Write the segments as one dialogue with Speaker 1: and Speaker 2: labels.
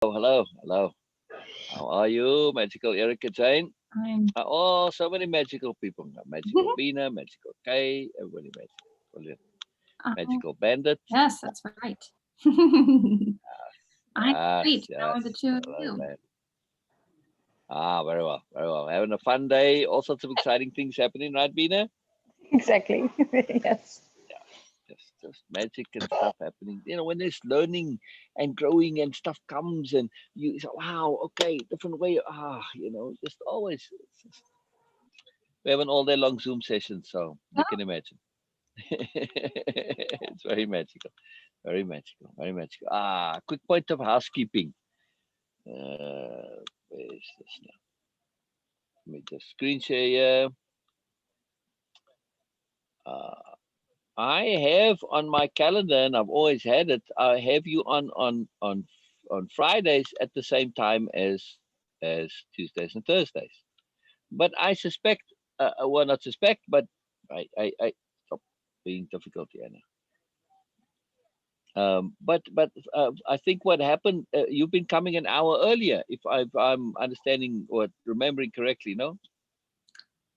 Speaker 1: hello, hello. How are you, magical Erica-Jayne?
Speaker 2: I'm
Speaker 1: Oh, so many magical people. Magical Beena, magical Kay, everybody magical. Brilliant.
Speaker 2: oh,
Speaker 1: Magical Bandit.
Speaker 2: yes, that's right. I'm
Speaker 1: Yes,
Speaker 2: great. How
Speaker 1: yes.
Speaker 2: are the two of
Speaker 1: Hello,
Speaker 2: you?
Speaker 1: man. Ah, very well, very well. Having a fun day. All sorts of exciting things happening, right, Beena?
Speaker 3: Exactly. Yes.
Speaker 1: Just magic and stuff happening. When there's learning and growing and stuff comes and you say, wow, okay, different way. Just always. We have an all day long Zoom session, so
Speaker 2: Oh,
Speaker 1: you can imagine. It's very magical, very magical, very magical. Quick point of housekeeping. Where is this now? Let me just screen share here. Uh, I have on my calendar, and I've always had it. I have you on Fridays at the same time as Tuesdays and Thursdays. But I suspect, well, not suspect, but I stop being difficult here now. But I think what happened, you've been coming an hour earlier, if I'm understanding or remembering correctly, no? On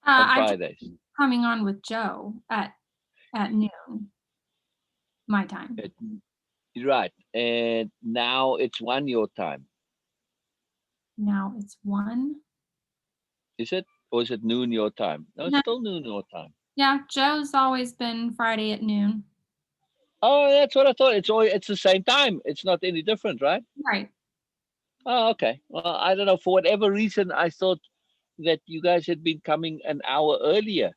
Speaker 2: I just
Speaker 1: Fridays.
Speaker 2: coming on with Joe at noon my time.
Speaker 1: It, right. And now it's 1 your time.
Speaker 2: Now it's 1.
Speaker 1: Is it? Or is it noon your time? No, it's
Speaker 2: No,
Speaker 1: still noon your time.
Speaker 2: yeah, Joe's always been Friday at noon.
Speaker 1: Oh, that's what I thought. It's the same time. It's not any different, right?
Speaker 2: Right.
Speaker 1: Oh, okay. Well, I don't know. For whatever reason, I thought that you guys had been coming an hour earlier.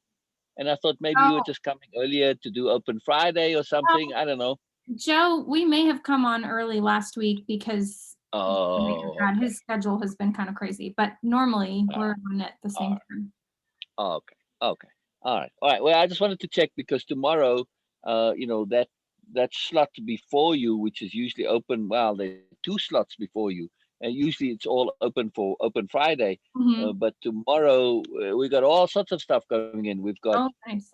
Speaker 1: And I thought maybe you were
Speaker 2: Oh,
Speaker 1: just coming earlier to do Open Friday or something.
Speaker 2: well,
Speaker 1: I don't know.
Speaker 2: Joe, we may have come on early last week because
Speaker 1: Oh, okay.
Speaker 2: his schedule has been kind of crazy, but normally
Speaker 1: Uh,
Speaker 2: we're on at the
Speaker 1: all
Speaker 2: same
Speaker 1: right.
Speaker 2: time.
Speaker 1: Oh, okay. Okay. All right. All right. Well, I just wanted to check because tomorrow, that slot before you, which is usually open. Well, there are two slots before you, and usually it's all open for Open Friday.
Speaker 2: Mhm.
Speaker 1: But tomorrow we got all sorts of stuff going in. We've got
Speaker 2: Oh, nice.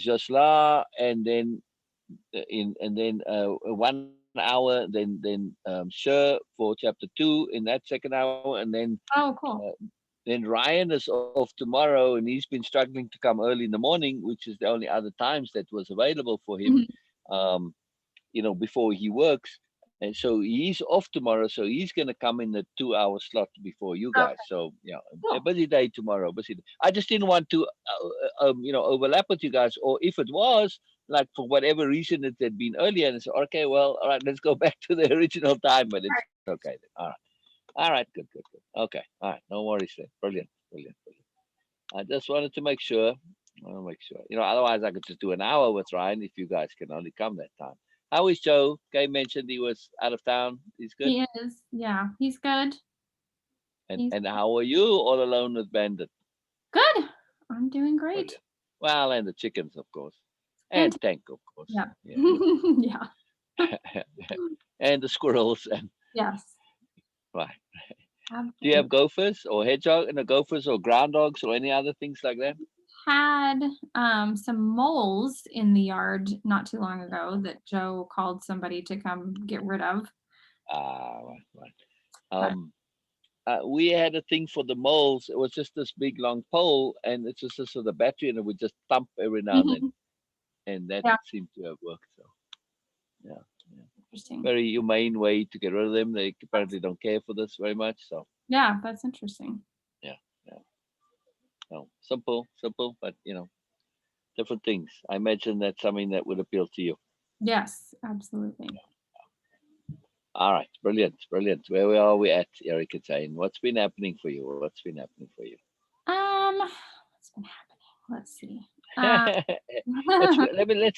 Speaker 1: Jasla, and then 1 hour, then Sure for chapter 2 in that second hour, and
Speaker 2: Oh,
Speaker 1: uh,
Speaker 2: cool.
Speaker 1: then Ryan is off tomorrow, and he's been struggling to come early in the morning, which is the only other times that was available for him.
Speaker 2: Mhm.
Speaker 1: Um, before he works. And so he's off tomorrow, so he's going to come in the 2 hour slot before you guys.
Speaker 2: Okay,
Speaker 1: So yeah, a
Speaker 2: cool.
Speaker 1: busy day tomorrow. Busy day. I just didn't want to, overlap with you guys, or if it was like for whatever reason it had been earlier, and so okay, well, all right, let's go back to the original time, but it's
Speaker 2: Right.
Speaker 1: okay then. All right, good, good, good. Okay, all right, no worries then. Brilliant, brilliant, brilliant. I just wanted to make sure. I want to make sure. Otherwise I could just do an hour with Ryan if you guys can only come that time. How is Joe? Kay mentioned he was out of town. He's good.
Speaker 2: He is. Yeah, he's good.
Speaker 1: And
Speaker 2: He's
Speaker 1: and how are you all alone with Bandit?
Speaker 2: good. I'm doing great.
Speaker 1: Brilliant. Well, and the chickens, of course.
Speaker 2: And
Speaker 1: And Tank, of course.
Speaker 2: yeah.
Speaker 1: Yeah,
Speaker 2: Yeah.
Speaker 1: yeah. And the squirrels and
Speaker 2: Yes.
Speaker 1: right. Do you
Speaker 2: Absolutely.
Speaker 1: have gophers or hedgehog and gophers or ground dogs or any other things like that?
Speaker 2: Had some moles in the yard not too long ago that Joe called somebody to come get rid of.
Speaker 1: Right, right.
Speaker 2: But
Speaker 1: Um, we had a thing for the moles. It was just this big long pole, and it's just this with a battery, and it would just thump every now and then, and that
Speaker 2: yeah,
Speaker 1: seemed to have worked. So yeah, yeah.
Speaker 2: interesting.
Speaker 1: Very humane way to get rid of them. They apparently don't care for this very much. So
Speaker 2: Yeah, that's interesting.
Speaker 1: yeah, yeah. No, simple, simple, but different things. I imagine that's something that would appeal to you.
Speaker 2: Yes, absolutely.
Speaker 1: All right, brilliant, brilliant. Where are we at, Erica-Jayne? What's been happening for you? What's been happening for you?
Speaker 2: What's been happening? Let's see. Uh,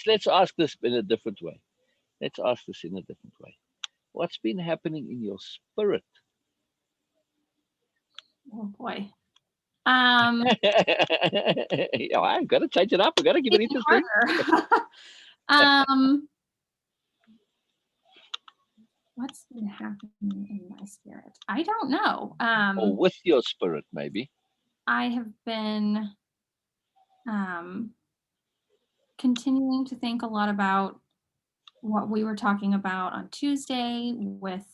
Speaker 1: let's ask this in a different way. Let's ask this in a different way. What's been happening in your spirit?
Speaker 2: oh boy. Um,
Speaker 1: I got to change it up. We got to keep it
Speaker 2: Making it
Speaker 1: interesting.
Speaker 2: harder. um, what's been happening in my spirit? I don't know.
Speaker 1: Or with your spirit, maybe.
Speaker 2: I have been um, continuing to think a lot about what we were talking about on Tuesday with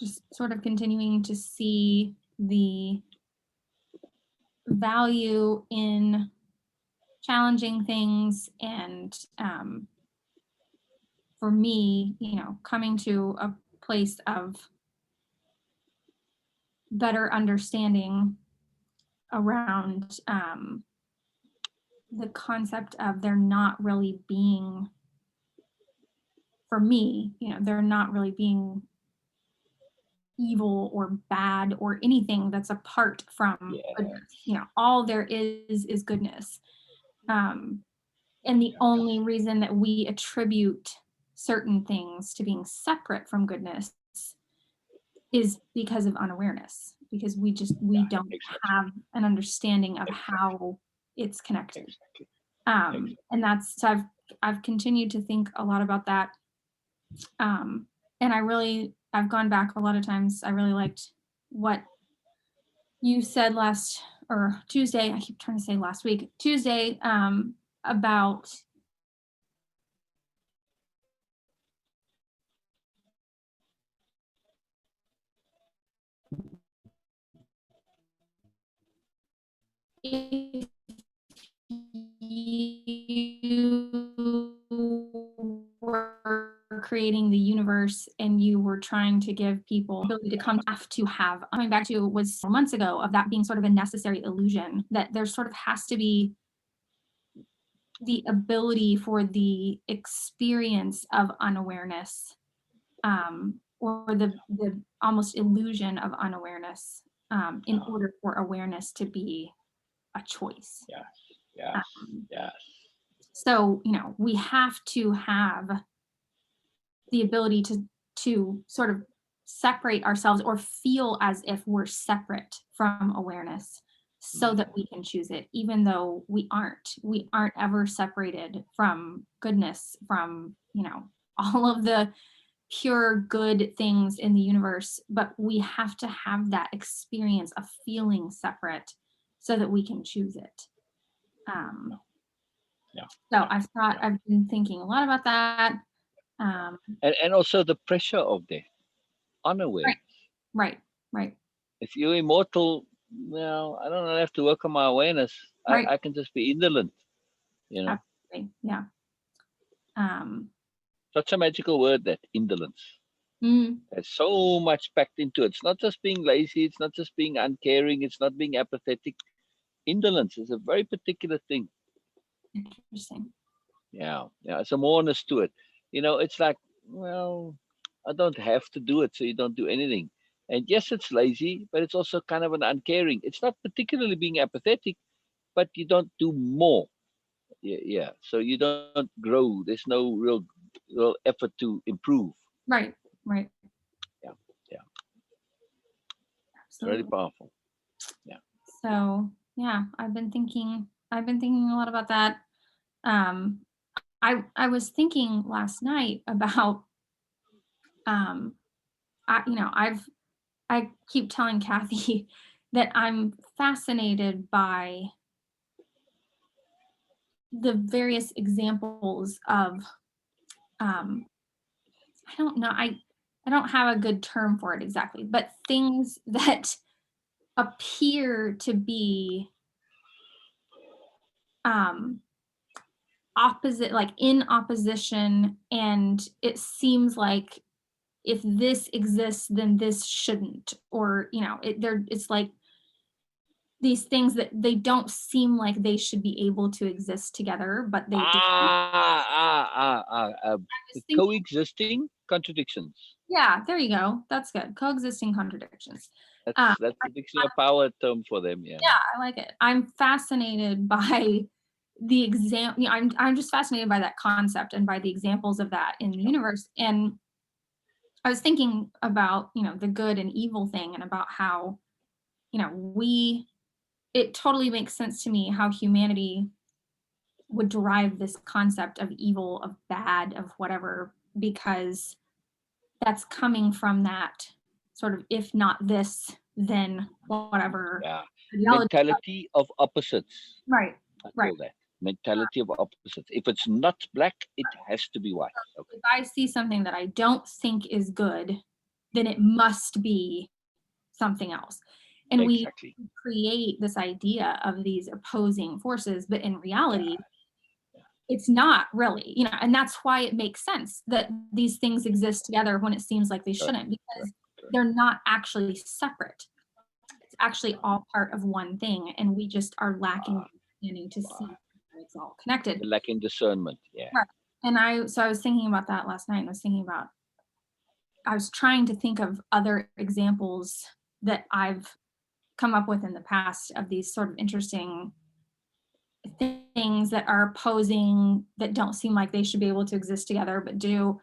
Speaker 2: just sort of continuing to see the value in challenging things, and for me, coming to a place of better understanding around the concept of there not really being, for me, they're not really being evil or bad or anything that's apart from goodness. All there is goodness. And the only reason that we attribute certain things to being separate from goodness is because of unawareness, because we don't have an understanding of how it's connected. And that's, so I've continued to think a lot about that. And I've gone back a lot of times. I really liked what you said Tuesday. I keep trying to say last week, Tuesday, about if you were creating the universe and you were trying to give people the ability to coming back to was 4 months ago, of that being sort of a necessary illusion, that there sort of has to be the ability for the experience of unawareness, or the almost illusion of unawareness, in order for awareness to be a choice.
Speaker 1: Yes.
Speaker 2: So, we have to have the ability to sort of separate ourselves or feel as if we're separate from awareness, so that we can choose it, even though we aren't ever separated from goodness, from, all of the pure good things in the universe, but we have to have that experience of feeling separate so that we can choose it. So I've been thinking a lot about that.
Speaker 1: And also the pressure of death, unawareness.
Speaker 2: Right.
Speaker 1: If you're immortal, well, I don't have to work on my awareness.
Speaker 2: Right.
Speaker 1: I can just be indolent,
Speaker 2: Absolutely. Yeah.
Speaker 1: Such a magical word, that indolence. There's so much packed into it. It's not just being lazy. It's not just being uncaring. It's not being apathetic. Indolence is a very particular thing.
Speaker 2: Interesting.
Speaker 1: Yeah. It's a moreness to it. It's like, well, I don't have to do it, so you don't do anything. And yes, it's lazy, but it's also kind of an uncaring. It's not particularly being apathetic, but you don't do more. Yeah. So you don't grow. There's no real effort to improve.
Speaker 2: Right.
Speaker 1: Yeah.
Speaker 2: Absolutely.
Speaker 1: It's very powerful. Yeah.
Speaker 2: So yeah, I've been thinking a lot about that. I was thinking last night about, I keep telling Kathy that I'm fascinated by the various examples of, I don't know, I don't have a good term for it exactly, but things that appear to be opposite, like in opposition, and it seems like if this exists, then this shouldn't, or it's like these things that they don't seem like they should be able to exist together, but they do.
Speaker 1: Coexisting contradictions.
Speaker 2: Yeah, there you go. That's good. Coexisting contradictions.
Speaker 1: That's a dictionary power term for them. Yeah.
Speaker 2: Yeah, I like it. I'm fascinated by the example. I'm just fascinated by that concept and by the examples of that in the universe. And I was thinking about, the good and evil thing, and about how, it totally makes sense to me how humanity would derive this concept of evil, of bad, of whatever, because that's coming from that sort of, if not this, then whatever.
Speaker 1: Yeah.
Speaker 2: ideology.
Speaker 1: Mentality of opposites.
Speaker 2: Right.
Speaker 1: I call that mentality of opposites. If it's not black, it has to be white. Okay.
Speaker 2: If I see something that I don't think is good, then it must be something else. And we
Speaker 1: Exactly.
Speaker 2: create this idea of these opposing forces, but in reality,
Speaker 1: Yeah.
Speaker 2: it's not really, you know, and that's why it makes sense that these things exist together when it seems like they shouldn't, because they're not actually separate. It's actually all part of one thing, and we just are lacking understanding to see how it's all connected.
Speaker 1: Lacking discernment. Yeah.
Speaker 2: Right. And I was thinking about that last night, and I was trying to think of other examples that I've come up with in the past of these sort of interesting things that are opposing, that don't seem like they should be able to exist together, but do,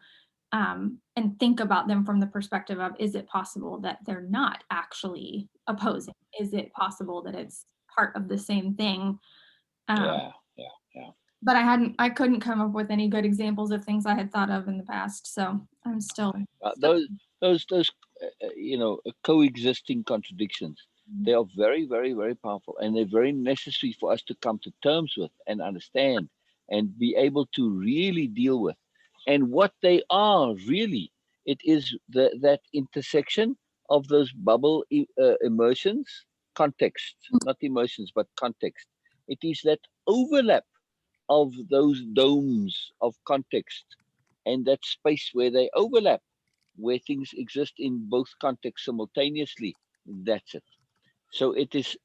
Speaker 2: and think about them from the perspective of, is it possible that they're not actually opposing? Is it possible that it's part of the same thing?
Speaker 1: Yeah.
Speaker 2: But I couldn't come up with any good examples of things I had thought of in the past. So I'm still.
Speaker 1: Those coexisting contradictions, they are very, very, very powerful, and they're very necessary for us to come to terms with and understand and be able to really deal with. And what they are really, it is that intersection of those bubble emotions, context, not emotions, but context. It is that overlap of those domes of context and that space where they overlap, where things exist in both contexts simultaneously. That's it. So it is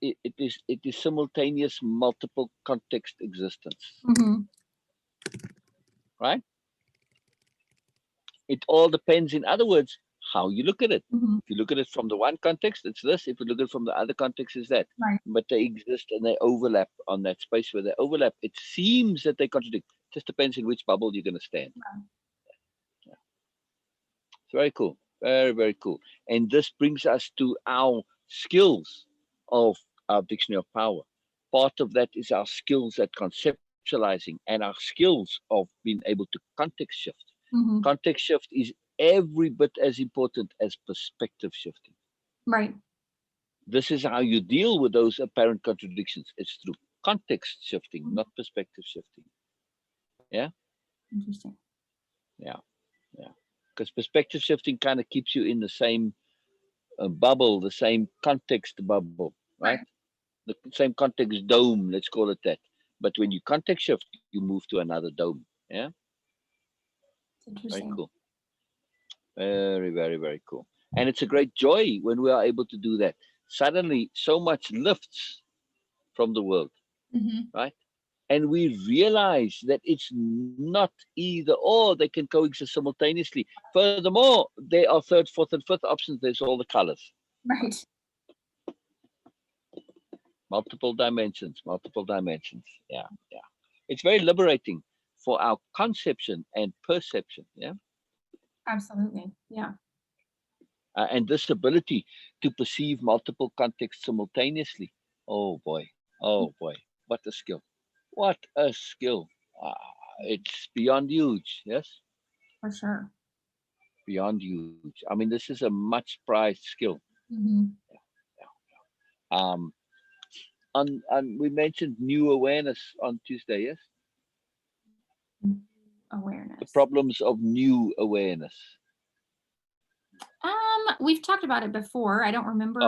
Speaker 1: simultaneous multiple context existence, right? It all depends, in other words, how you look at it. If you look at it from the one context, it's this. If you look at it from the other context, it's that.
Speaker 2: Right.
Speaker 1: But they exist and they overlap on that space where they overlap. It seems that they contradict. Just depends in which bubble you're going to stand. Yeah. It's very cool. Very, very cool. And this brings us to our skills of our dictionary of power. Part of that is our skills at conceptualizing and our skills of being able to context shift. Context shift is every bit as important as perspective shifting.
Speaker 2: Right.
Speaker 1: This is how you deal with those apparent contradictions. It's through context shifting, not perspective shifting. Yeah.
Speaker 2: Interesting.
Speaker 1: Yeah. Because perspective shifting kind of keeps you in the same bubble, the same context bubble, right? The same context dome, let's call it that. But when you context shift, you move to another dome. Yeah. Very cool. Very, very, very cool. And it's a great joy when we are able to do that. Suddenly, so much lifts from the world, right? And we realize that it's not either or, they can coexist simultaneously. Furthermore, there are third, fourth, and fifth options. There's all the colors.
Speaker 2: Right.
Speaker 1: Multiple dimensions. Yeah. It's very liberating for our conception and perception. Yeah.
Speaker 2: Absolutely. Yeah.
Speaker 1: And this ability to perceive multiple contexts simultaneously. Oh boy. What a skill. What a skill. It's beyond huge. Yes.
Speaker 2: For sure.
Speaker 1: Beyond huge. I mean, this is a much prized skill. Um, on we mentioned new awareness on Tuesday, yes?
Speaker 2: Awareness.
Speaker 1: The problems of new awareness.
Speaker 2: We've talked about it before. I don't remember.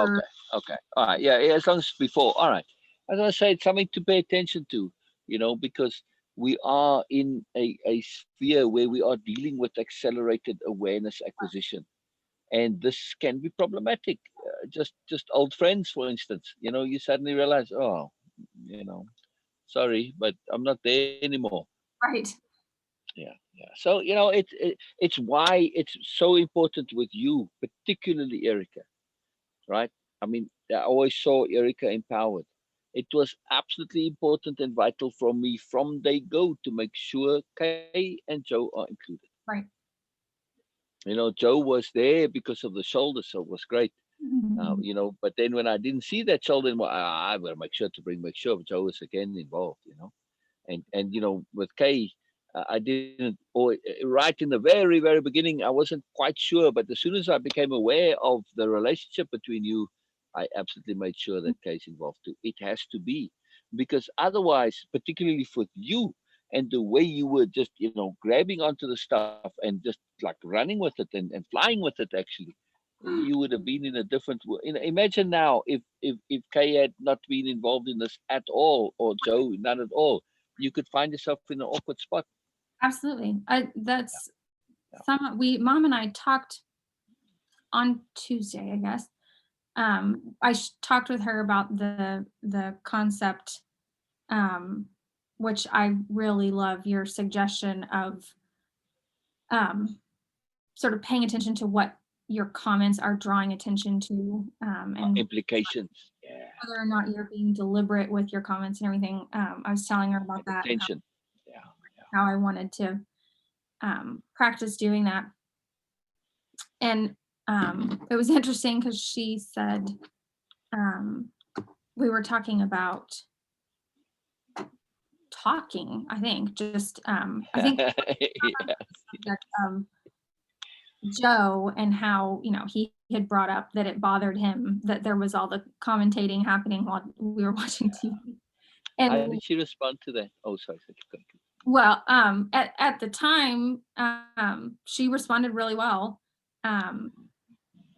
Speaker 1: Okay. All right. Yeah, as long as before. All right. As I say, it's something to pay attention to, because we are in a sphere where we are dealing with accelerated awareness acquisition. And this can be problematic. Just old friends, for instance, you suddenly realize, oh, sorry, but I'm not there anymore.
Speaker 2: Right.
Speaker 1: Yeah. So it's why it's so important with you, particularly Erica, right? I mean, I always saw Erica empowered. It was absolutely important and vital from me from day go to make sure Kay and Joe are included.
Speaker 2: Right.
Speaker 1: Joe was there because of the shoulder, so it was great. But then when I didn't see that shoulder anymore, I will make sure Joe is again involved. And with Kay, I didn't. Or right in the very, very beginning, I wasn't quite sure. But as soon as I became aware of the relationship between you, I absolutely made sure that Kay's involved too. It has to be, because otherwise, particularly for you and the way you were just grabbing onto the stuff and just like running with it and flying with it, actually, You would have been in a different. Imagine now if Kay had not been involved in this at all, or Joe, none at all, you could find yourself in an awkward spot.
Speaker 2: Absolutely. That's
Speaker 1: Yeah.
Speaker 2: Mom and I talked on Tuesday, I guess. I talked with her about the concept, which I really love your suggestion of sort of paying attention to what your comments are drawing attention to, and
Speaker 1: Implications. Yeah.
Speaker 2: whether or not you're being deliberate with your comments and everything. I was telling her about that,
Speaker 1: Attention. Yeah.
Speaker 2: how I wanted to practice doing that. And it was interesting because she said, we were talking about talking, I think, just, I think that, Joe, and how, he had brought up that it bothered him that there was all the commentating happening while we were watching TV.
Speaker 1: How
Speaker 2: And
Speaker 1: did she respond to that? Oh, sorry.
Speaker 2: well, at the time, she responded really well.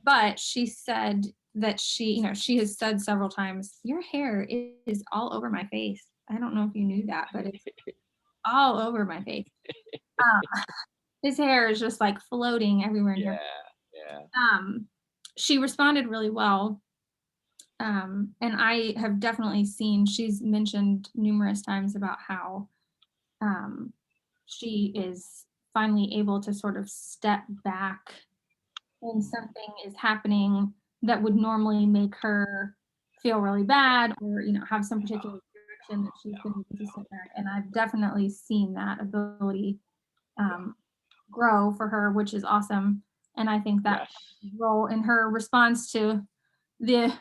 Speaker 2: But she said that she has said several times, your hair is all over my face. I don't know if you knew that, but it's all over my face. His hair is just like floating everywhere in here.
Speaker 1: Yeah.
Speaker 2: She responded really well. And I have definitely seen, she's mentioned numerous times about how she is finally able to sort of step back when something is happening that would normally make her feel really bad, or have some particular reaction, that she's been able to sit back. And I've definitely seen that ability grow for her, which is awesome. And I think that role in her response to the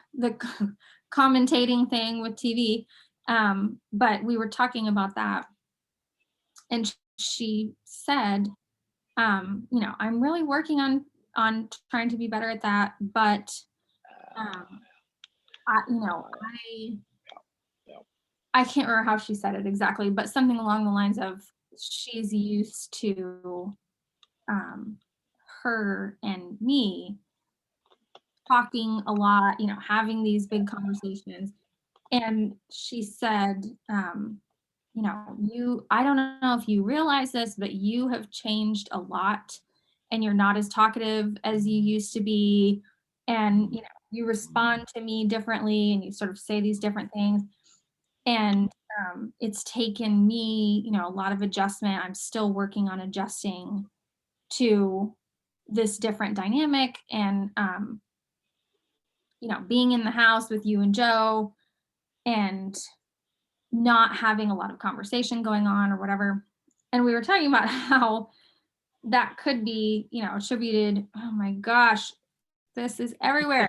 Speaker 2: commentating thing with TV. But we were talking about that, and she said, I'm really working on trying to be better at that, but I can't remember how she said it exactly, but something along the lines of, she's used to her and me talking a lot, having these big conversations. And she said, I don't know if you realize this, but you have changed a lot, and you're not as talkative as you used to be. And, you respond to me differently, and you sort of say these different things. And it's taken me, a lot of adjustment. I'm still working on adjusting to this different dynamic. And, being in the house with you and Joe, and not having a lot of conversation going on or whatever. And we were talking about how that could be, attributed, oh my gosh, this is everywhere.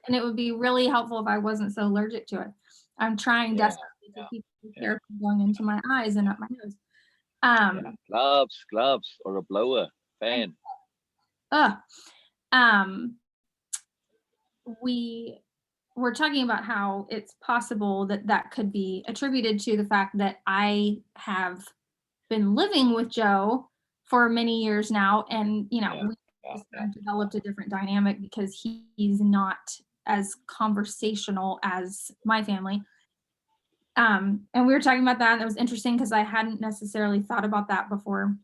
Speaker 2: And it would be really helpful if I wasn't so allergic to it. I'm trying desperately to keep the hair from going into my eyes and up my nose.
Speaker 1: Gloves, or a blower, fan.
Speaker 2: We were talking about how it's possible that that could be attributed to the fact that I have been living with Joe for many years now, and we developed a different dynamic because he's not as conversational as my family. And we were talking about that, and it was interesting because I hadn't necessarily thought about that before.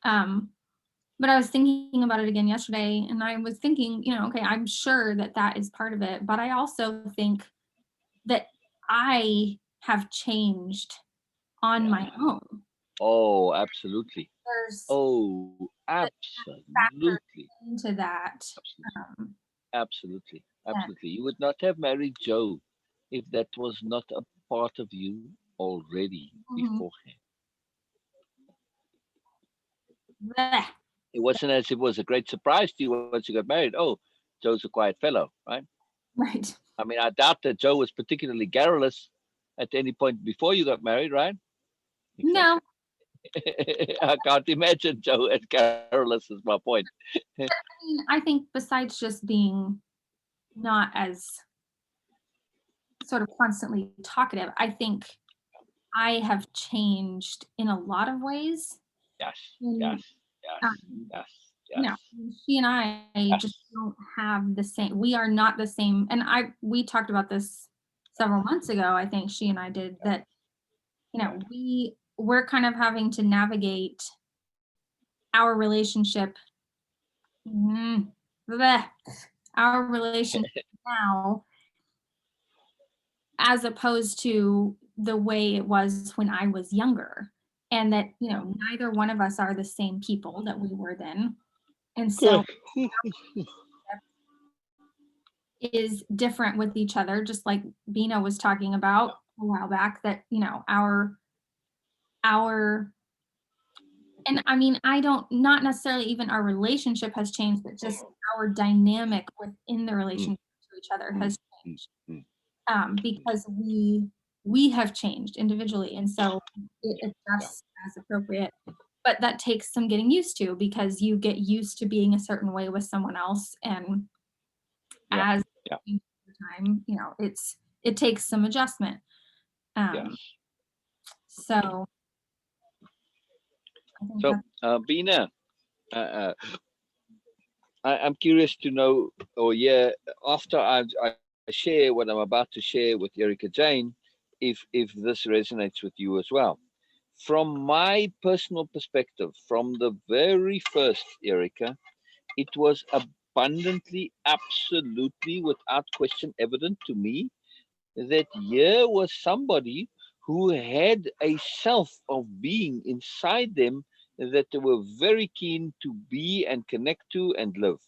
Speaker 2: But I was thinking about it again yesterday, and I was thinking, okay, I'm sure that that is part of it, but I also think that I have changed on my own.
Speaker 1: Oh, absolutely.
Speaker 2: There's
Speaker 1: absolutely.
Speaker 2: Into that.
Speaker 1: Absolutely. You would not have married Joe if that was not a part of you already beforehand. It wasn't as if it was a great surprise to you once you got married. Oh, Joe's a quiet fellow, right?
Speaker 2: Right.
Speaker 1: I mean, I doubt that Joe was particularly garrulous at any point before you got married, right?
Speaker 2: Exactly. No.
Speaker 1: I can't imagine Joe as garrulous, is my point.
Speaker 2: I think besides just being not as sort of constantly talkative, I think I have changed in a lot of ways.
Speaker 1: Yes. Yes.
Speaker 2: You know, she and I just don't have the same, we are not the same. And we talked about this several months ago. I think she and I did that, you know, we're kind of having to navigate our relationship, our relationship now, as opposed to the way it was when I was younger. And that, you know, neither one of us are the same people that we were then. And so is different with each other, just like Beena was talking about a while back, that, you know, our, and I mean, not necessarily even our relationship has changed, but just our dynamic within the relationship to each other has changed. Because we have changed individually, and so it adjusts as appropriate. But that takes some getting used to, because you get used to being a certain way with someone else, and as time, you know, it takes some adjustment. So I think
Speaker 1: So, Beena, I'm curious to know, after I share what I'm about to share with Erica-Jayne, if this resonates with you as well. From my personal perspective, from the very first, Erica, it was abundantly, absolutely, without question, evident to me that here was somebody who had a self of being inside them that they were very keen to be and connect to and live.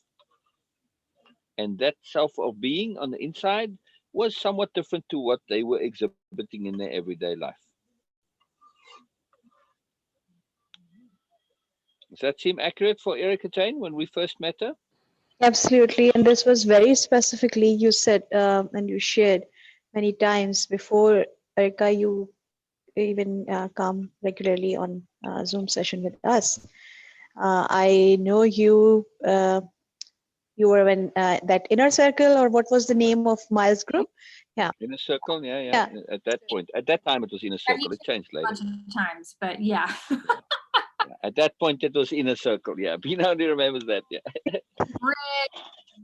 Speaker 1: And that self of being on the inside was somewhat different to what they were exhibiting in their everyday life. Does that seem accurate for Erica-Jayne when we first met her?
Speaker 3: Absolutely. And this was very specifically, you said, and you shared many times before, Erica, you even come regularly on Zoom session with us. I know you. You were in that inner circle, or what was the name of Miles group? Yeah.
Speaker 1: Inner circle, yeah. At that point, at that time, it was inner circle. It changed later.
Speaker 2: a bunch of times, but yeah.
Speaker 1: At that point, it was inner circle. Yeah, Beena only remembers that. Yeah.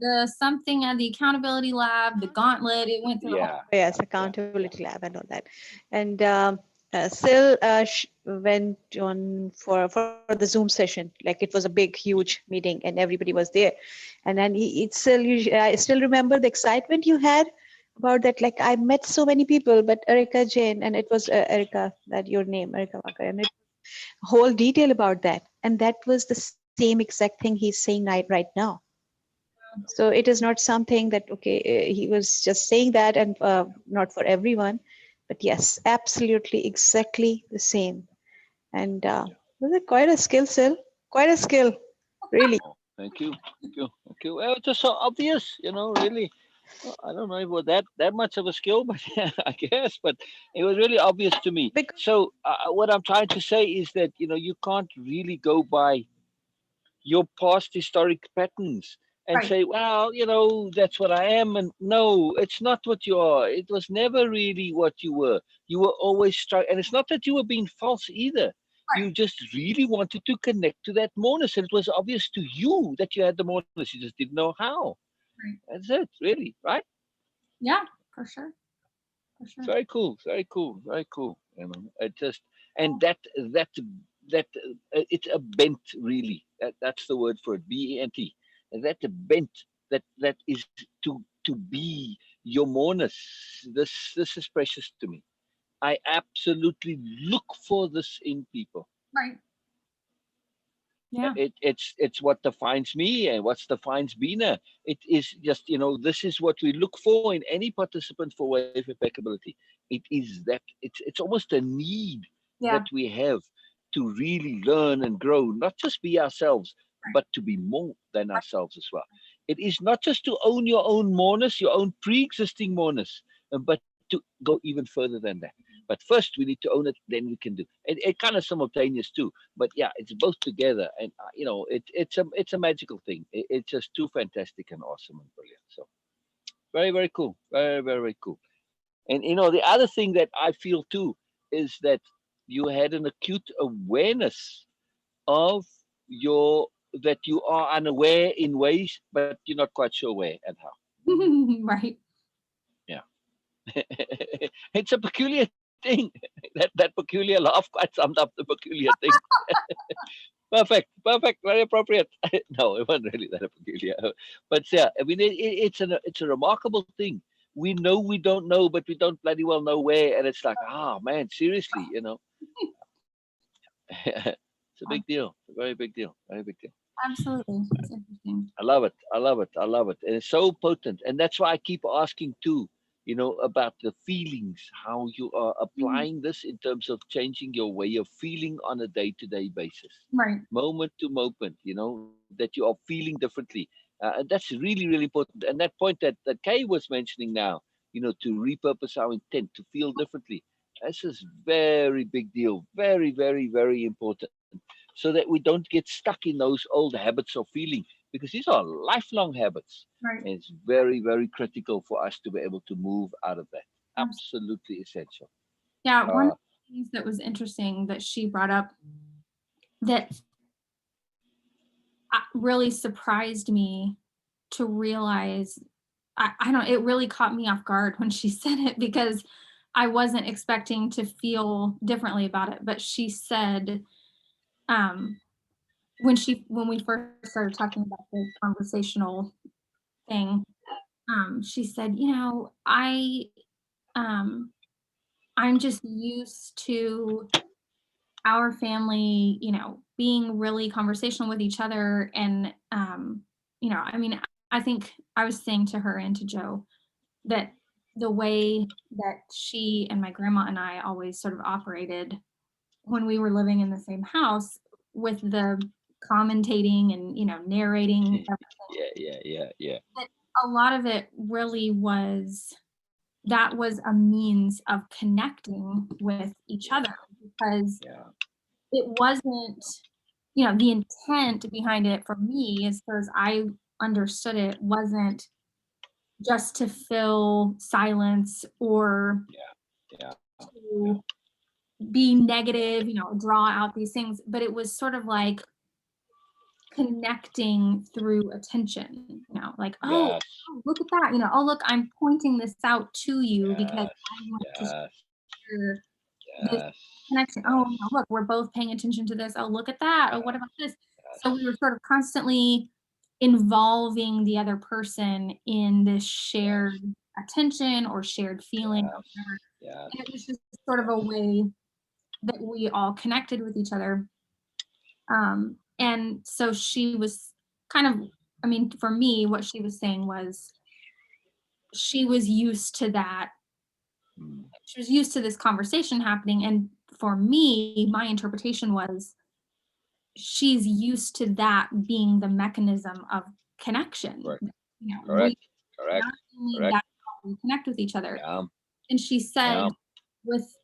Speaker 2: The something at the accountability lab, the gauntlet. It went through.
Speaker 3: Yes, accountability lab and all that. And Sil went on for the Zoom session. Like, it was a big, huge meeting, and everybody was there. And then I still remember the excitement you had about that. Like, I met so many people, but Erica-Jayne, and it was Erica, that your name, Erica Walker, and it whole detail about that. And that was the same exact thing he's saying right now. So it is not something that, okay, he was just saying that, and not for everyone, but yes, absolutely exactly the same. And was it quite a skill, Sil? Quite a skill, really.
Speaker 1: Oh, thank you. Well, it's just so obvious, really. Well, I don't know if it was that much of a skill, but I guess, but it was really obvious to me. So what I'm trying to say is that, you can't really go by your past historic patterns and say, well, that's what I am. And no, it's not what you are. It was never really what you were. You were always struck. And it's not that you were being false either. You just really wanted to connect to that moreness. And it was obvious to you that you had the moreness. You just didn't know how. That's it, really, right?
Speaker 2: Yeah, for sure.
Speaker 1: Very cool. It just, and that it's a bent, really. That's the word for it. BENT. That bent that is to be your moreness. This is precious to me. I absolutely look for this in people.
Speaker 2: Right. Yeah.
Speaker 1: It's what defines me and what defines Beena. It is just, this is what we look for in any participant for wave impeccability. It is that it's almost a need that we have to really learn and grow, not just be ourselves, but to be more than ourselves as well. It is not just to own your own moreness, your own pre-existing moreness, but to go even further than that. But first, we need to own it, then we can do it. Kind of simultaneous too, but yeah, it's both together, and it's a magical thing. It's just too fantastic and awesome and brilliant. So very, very cool, very, very, very cool. And the other thing that I feel too is that you had an acute awareness of that you are unaware in ways, but you're not quite sure where and how.
Speaker 2: Right.
Speaker 1: Yeah. It's a peculiar thing. That peculiar laugh quite summed up the peculiar thing. Perfect, very appropriate. No, it wasn't really that peculiar, but yeah, I mean, it's a remarkable thing. We know we don't know, but we don't bloody well know where, and it's like, ah, man, seriously, it's a big deal, a very big deal, very big deal.
Speaker 2: Absolutely. It's interesting.
Speaker 1: I love it. I love it. I love it. And it's so potent. And that's why I keep asking too, about the feelings, how you are applying this in terms of changing your way of feeling on a day-to-day basis,
Speaker 2: Right.
Speaker 1: moment to moment, that you are feeling differently. And that's really, really important. And that point that Kay was mentioning now, to repurpose our intent, to feel differently. This is very big deal. Very, very, very important. So that we don't get stuck in those old habits of feeling, because these are lifelong habits.
Speaker 2: Right.
Speaker 1: And it's very, very critical for us to be able to move out of that.
Speaker 2: Absolutely.
Speaker 1: Absolutely essential.
Speaker 2: Yeah. One
Speaker 1: Uh,
Speaker 2: of the things that was interesting that she brought up that really surprised me to realize, I don't, it really caught me off guard when she said it, because I wasn't expecting to feel differently about it. But she said, when we first started talking about the conversational thing, she said, I'm just used to our family, being really conversational with each other. And, I mean, I think I was saying to her and to Joe that the way that she and my grandma and I always sort of operated when we were living in the same house, with the commentating and, narrating
Speaker 1: yeah.
Speaker 2: that a lot of it really was, that was a means of connecting with each other, because
Speaker 1: Yeah.
Speaker 2: it wasn't, the intent behind it for me, as far as I understood it, wasn't just to fill silence or
Speaker 1: Yeah.
Speaker 2: to be negative, draw out these things, but it was sort of like connecting through attention, like, oh,
Speaker 1: Yes.
Speaker 2: look at that, oh, look, I'm pointing this out to you because
Speaker 1: Yes.
Speaker 2: I want to
Speaker 1: Yes.
Speaker 2: share this
Speaker 1: Yes.
Speaker 2: connection. Oh, look, we're both paying attention to this. Oh, look at that. Oh, what about this? So we were sort of constantly involving the other person in this shared attention or shared feeling or whatever.
Speaker 1: Yes.
Speaker 2: And it was just sort of a way that we all connected with each other. And so she was kind of, I mean, for me, what she was saying was she was used to that. She was used to this conversation happening. And for me, my interpretation was she's used to that being the mechanism of connection.
Speaker 1: Correct.
Speaker 2: We,
Speaker 1: Correct.
Speaker 2: not only
Speaker 1: Correct.
Speaker 2: that's how we connect with each other.
Speaker 1: Yeah.
Speaker 2: And she said,
Speaker 1: Yeah.
Speaker 2: with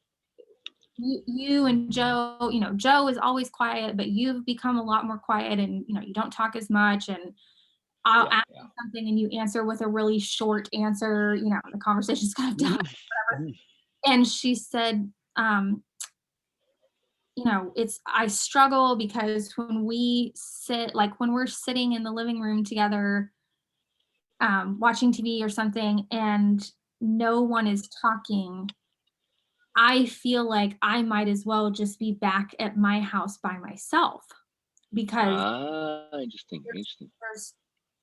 Speaker 2: you and Joe, Joe is always quiet, but you've become a lot more quiet, and you don't talk as much, and I'll ask you something and you answer with a really short answer, the conversation's kind of done, whatever. And she said, I struggle because when we sit, like when we're sitting in the living room together, watching TV or something, and no one is talking, I feel like I might as well just be back at my house by myself, because
Speaker 1: Interesting.
Speaker 2: there's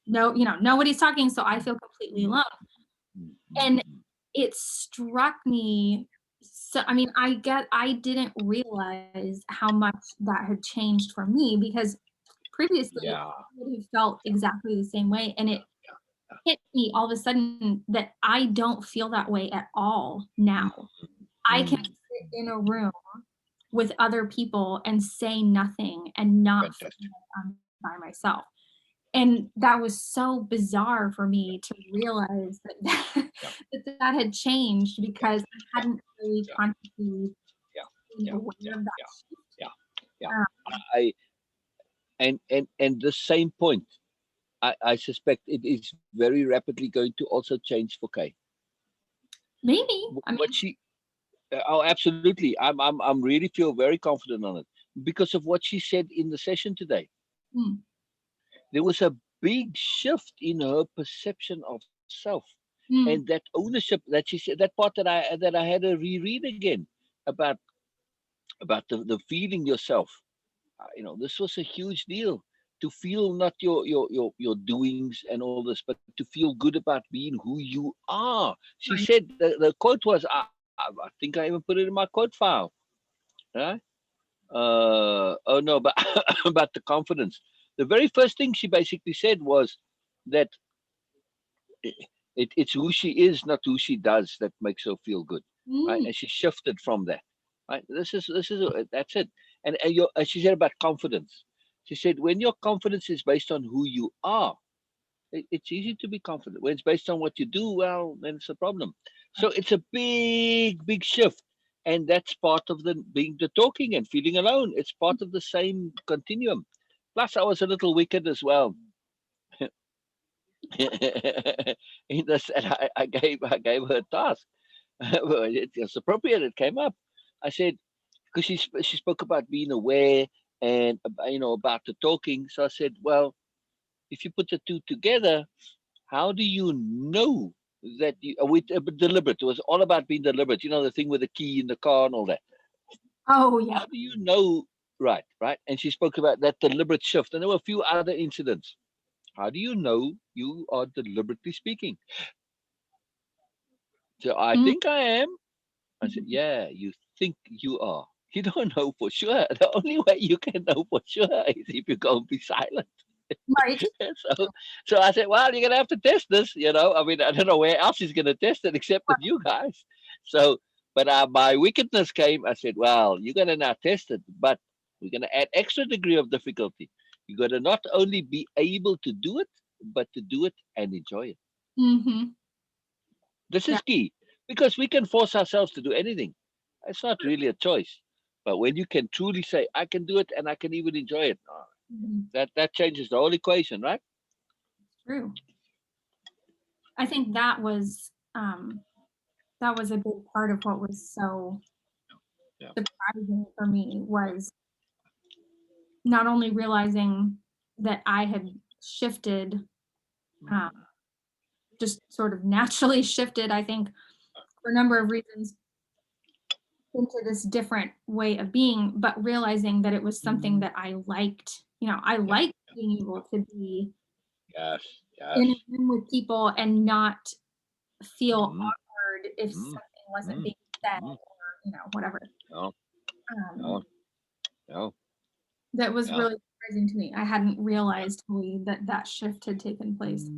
Speaker 2: nobody's talking, so I feel completely alone. And it struck me. So, I mean, I didn't realize how much that had changed for me, because previously I would have felt exactly the same way. And it hit me all of a sudden that I don't feel that way at all now. I can sit in a room with other people and say nothing and not feel like I'm by myself. And that was so bizarre for me to realize that that had changed, because I hadn't really consciously been aware of that.
Speaker 1: I and the same point, I suspect it is very rapidly going to also change for Kay.
Speaker 2: Maybe.
Speaker 1: What she Oh, absolutely. I'm really feel very confident on it because of what she said in the session today.
Speaker 2: Mm.
Speaker 1: There was a big shift in her perception of self, and
Speaker 2: Mm.
Speaker 1: that ownership that she said, that part that I had to reread again about the feeling yourself. This was a huge deal, to feel not your doings and all this, but to feel good about being who you are. She
Speaker 2: Right.
Speaker 1: said, the quote was, I think I even put it in my quote file, right? Oh no, but about the confidence. The very first thing she basically said was that it's who she is, not who she does, that makes her feel good, right?
Speaker 2: Mm.
Speaker 1: And she shifted from that, right? This is that's it. And she said about confidence. She said, when your confidence is based on who you are, it's easy to be confident. When it's based on what you do, well, then it's a problem. So it's a big shift, and that's part of the talking and feeling alone. It's part of the same continuum. Plus, I was a little wicked as well. In this, and I gave her a task. Well, it's appropriate. It came up. I said, because she spoke about being aware and about the talking. So I said, well, if you put the two together, how do you know that you with deliberate? It was all about being deliberate. The thing with the key in the car and all that.
Speaker 2: Oh yeah.
Speaker 1: How do you know? Right. And she spoke about that deliberate shift, and there were a few other incidents. How do you know you are deliberately speaking? So I
Speaker 2: Mm.
Speaker 1: think I am. I said, yeah, you think you are. You don't know for sure. The only way you can know for sure is if you go and be silent.
Speaker 2: Right.
Speaker 1: So I said, well, you're gonna have to test this. I mean, I don't know where else he's gonna test it except with you guys. So, but my wickedness came. I said, well, you're gonna now test it, but we're gonna add extra degree of difficulty. You got to not only be able to do it, but to do it and enjoy it.
Speaker 2: Mm-hmm.
Speaker 1: This
Speaker 2: Yeah.
Speaker 1: is key, because we can force ourselves to do anything. It's not really a choice. But when you can truly say, I can do it and I can even enjoy it,
Speaker 2: Mm-hmm.
Speaker 1: that changes the whole equation, right?
Speaker 2: True. I think that was a big part of what was so
Speaker 1: Yeah.
Speaker 2: surprising for me, was not only realizing that I had shifted, um, just sort of naturally shifted, I think, for a number of reasons, into this different way of being, but realizing that it was something that I liked. I
Speaker 1: Yeah.
Speaker 2: liked being able to be
Speaker 1: Yes.
Speaker 2: in
Speaker 1: Yes.
Speaker 2: a room with people and not feel
Speaker 1: Mm,
Speaker 2: awkward if
Speaker 1: mm,
Speaker 2: something wasn't
Speaker 1: mm,
Speaker 2: being said,
Speaker 1: mm.
Speaker 2: or whatever.
Speaker 1: No,
Speaker 2: Um,
Speaker 1: no, no,
Speaker 2: that was
Speaker 1: yeah,
Speaker 2: really surprising to me. I hadn't realized fully that shift had taken place.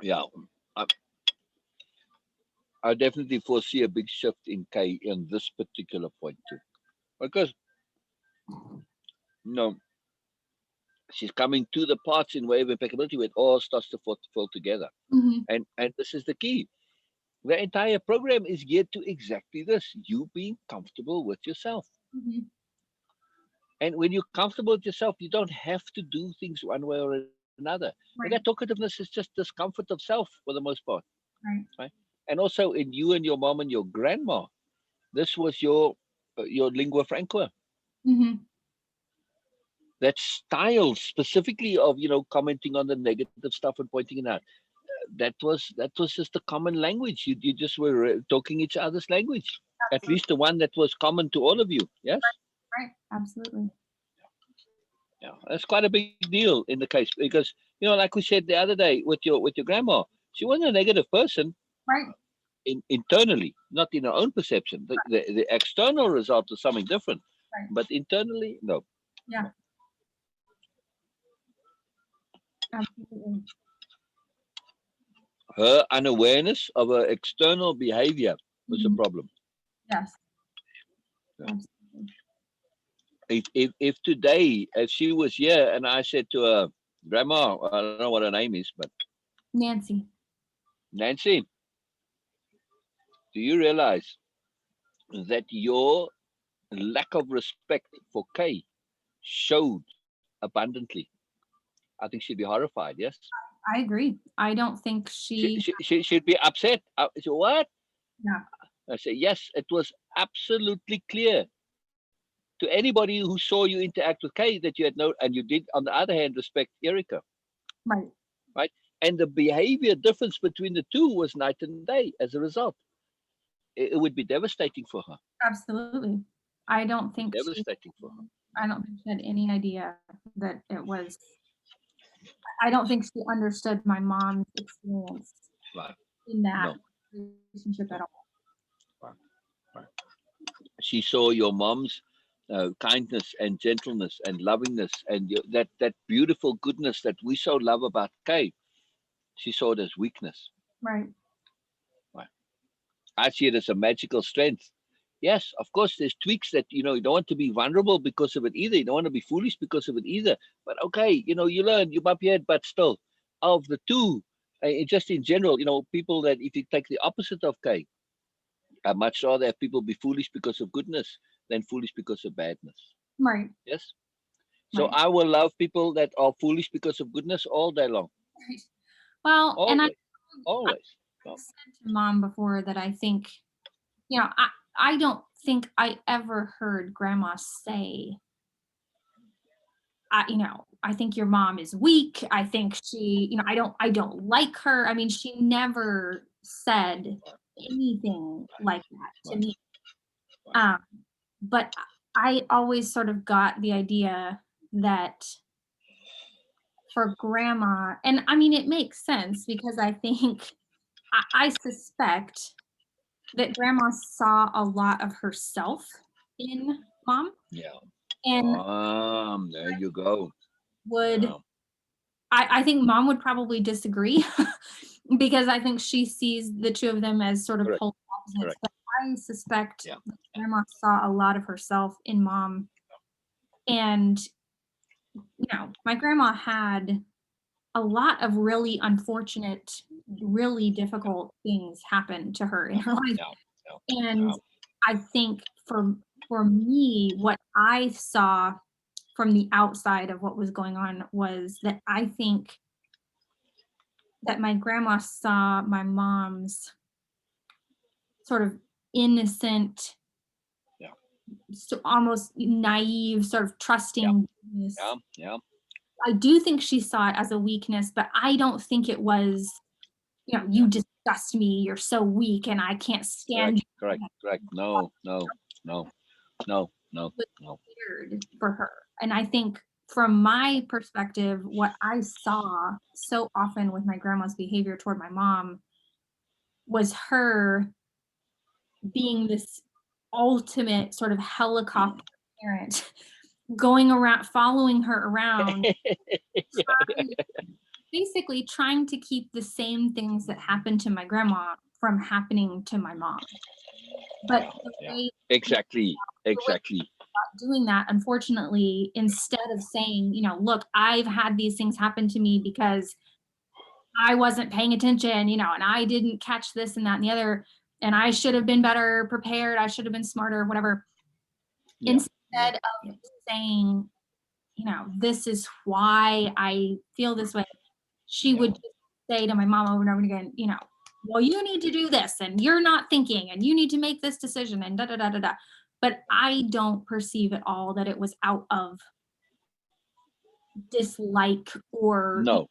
Speaker 1: yeah. I, I definitely foresee a big shift in Kay in this particular point too, because no, she's coming to the parts in way of impeccability where it all starts to fall together,
Speaker 2: Mm-hmm.
Speaker 1: and this is the key. The entire program is geared to exactly this: you being comfortable with yourself.
Speaker 2: Mm-hmm.
Speaker 1: And when you're comfortable with yourself, you don't have to do things one way or another. And that
Speaker 2: Right.
Speaker 1: talkativeness is just discomfort of self for the most part,
Speaker 2: Right.
Speaker 1: right? And also in you and your mom and your grandma, this was your lingua franca.
Speaker 2: Mm-hmm.
Speaker 1: That style specifically of commenting on the negative stuff and pointing it out. That was just a common language. You just were talking each other's language. At
Speaker 2: Absolutely.
Speaker 1: least the one that was common to all of you. Yes.
Speaker 2: Right. Absolutely.
Speaker 1: Yeah, that's quite a big deal in the case, because like we said the other day with your grandma, she wasn't a negative person
Speaker 2: Right.
Speaker 1: internally, not in her own perception. The external result is something different,
Speaker 2: Right.
Speaker 1: but internally, no.
Speaker 2: Yeah.
Speaker 1: No.
Speaker 2: Absolutely.
Speaker 1: Her unawareness of her external behavior was a
Speaker 2: Mm-hmm.
Speaker 1: problem.
Speaker 2: Yes.
Speaker 1: Yeah.
Speaker 2: Absolutely.
Speaker 1: If today, if she was here and I said to her, Grandma, I don't know what her name is, but
Speaker 2: Nancy.
Speaker 1: Nancy, do you realize that your lack of respect for Kay showed abundantly? I think she'd be horrified. Yes,
Speaker 2: I agree. I don't think
Speaker 1: she'd be upset. So what?
Speaker 2: yeah.
Speaker 1: I say yes. It was absolutely clear. to anybody who saw you interact with Kay that you had no, and you did, on the other hand, respect Erica,
Speaker 2: Right.
Speaker 1: right? And the behavior difference between the two was night and day as a result. It would be devastating for her.
Speaker 2: Absolutely. I don't think
Speaker 1: Devastating for her.
Speaker 2: I don't think she had any idea that it was. I don't think she understood my mom's experience
Speaker 1: Right.
Speaker 2: in that
Speaker 1: No.
Speaker 2: relationship at all.
Speaker 1: Right. She saw your mom's kindness and gentleness and lovingness and that beautiful goodness that we so love about Kay. She saw it as weakness.
Speaker 2: Right.
Speaker 1: Right. I see it as a magical strength. Yes, of course, there's tweaks that, you don't want to be vulnerable because of it either. You don't want to be foolish because of it either. But okay, you learn, you bump your head, but still, of the two, just in general, people that, if you take the opposite of Kay, I'd much rather have people be foolish because of goodness than foolish because of badness.
Speaker 2: Right.
Speaker 1: Yes. So
Speaker 2: Right.
Speaker 1: I will love people that are foolish because of goodness all day long.
Speaker 2: Right. Well,
Speaker 1: Always.
Speaker 2: and
Speaker 1: Always.
Speaker 2: I've said to Mom before that I think, I don't think I ever heard Grandma say, I think your mom is weak. I think she, I don't like her. I mean, she never said anything like that to me. But I always sort of got the idea that for Grandma, and I mean, it makes sense because I think, I suspect that Grandma saw a lot of herself in Mom.
Speaker 1: Yeah.
Speaker 2: And
Speaker 1: There you go.
Speaker 2: I think Mom would probably disagree because I think she sees the two of them as sort of polar opposites.
Speaker 1: Correct.
Speaker 2: But I suspect that Grandma saw a lot of herself in Mom. And, my grandma had a lot of really unfortunate, really difficult things happen to her in her life. And I think for me, what I saw from the outside of what was going on was that I think that my grandma saw my mom's sort of innocent, so almost naive, sort of trusting.
Speaker 1: Yeah.
Speaker 2: I do think she saw it as a weakness, but I don't think it was, you disgust me, you're so weak and I can't stand you.
Speaker 1: Correct. No.
Speaker 2: Weird for her. And I think from my perspective, what I saw so often with my grandma's behavior toward my mom was her being this ultimate sort of helicopter parent, going around, following her around, basically trying to keep the same things that happened to my grandma from happening to my mom. But
Speaker 1: exactly.
Speaker 2: Doing that, unfortunately, instead of saying, look, I've had these things happen to me because I wasn't paying attention, and I didn't catch this and that and the other, and I should have been better prepared, I should have been smarter, whatever. Instead of saying, this is why I feel this way, she would just say to my mom over and over again, well, you need to do this, and you're not thinking, and you need to make this decision, and da da da da da. But I don't perceive at all that it was out of dislike or
Speaker 1: No.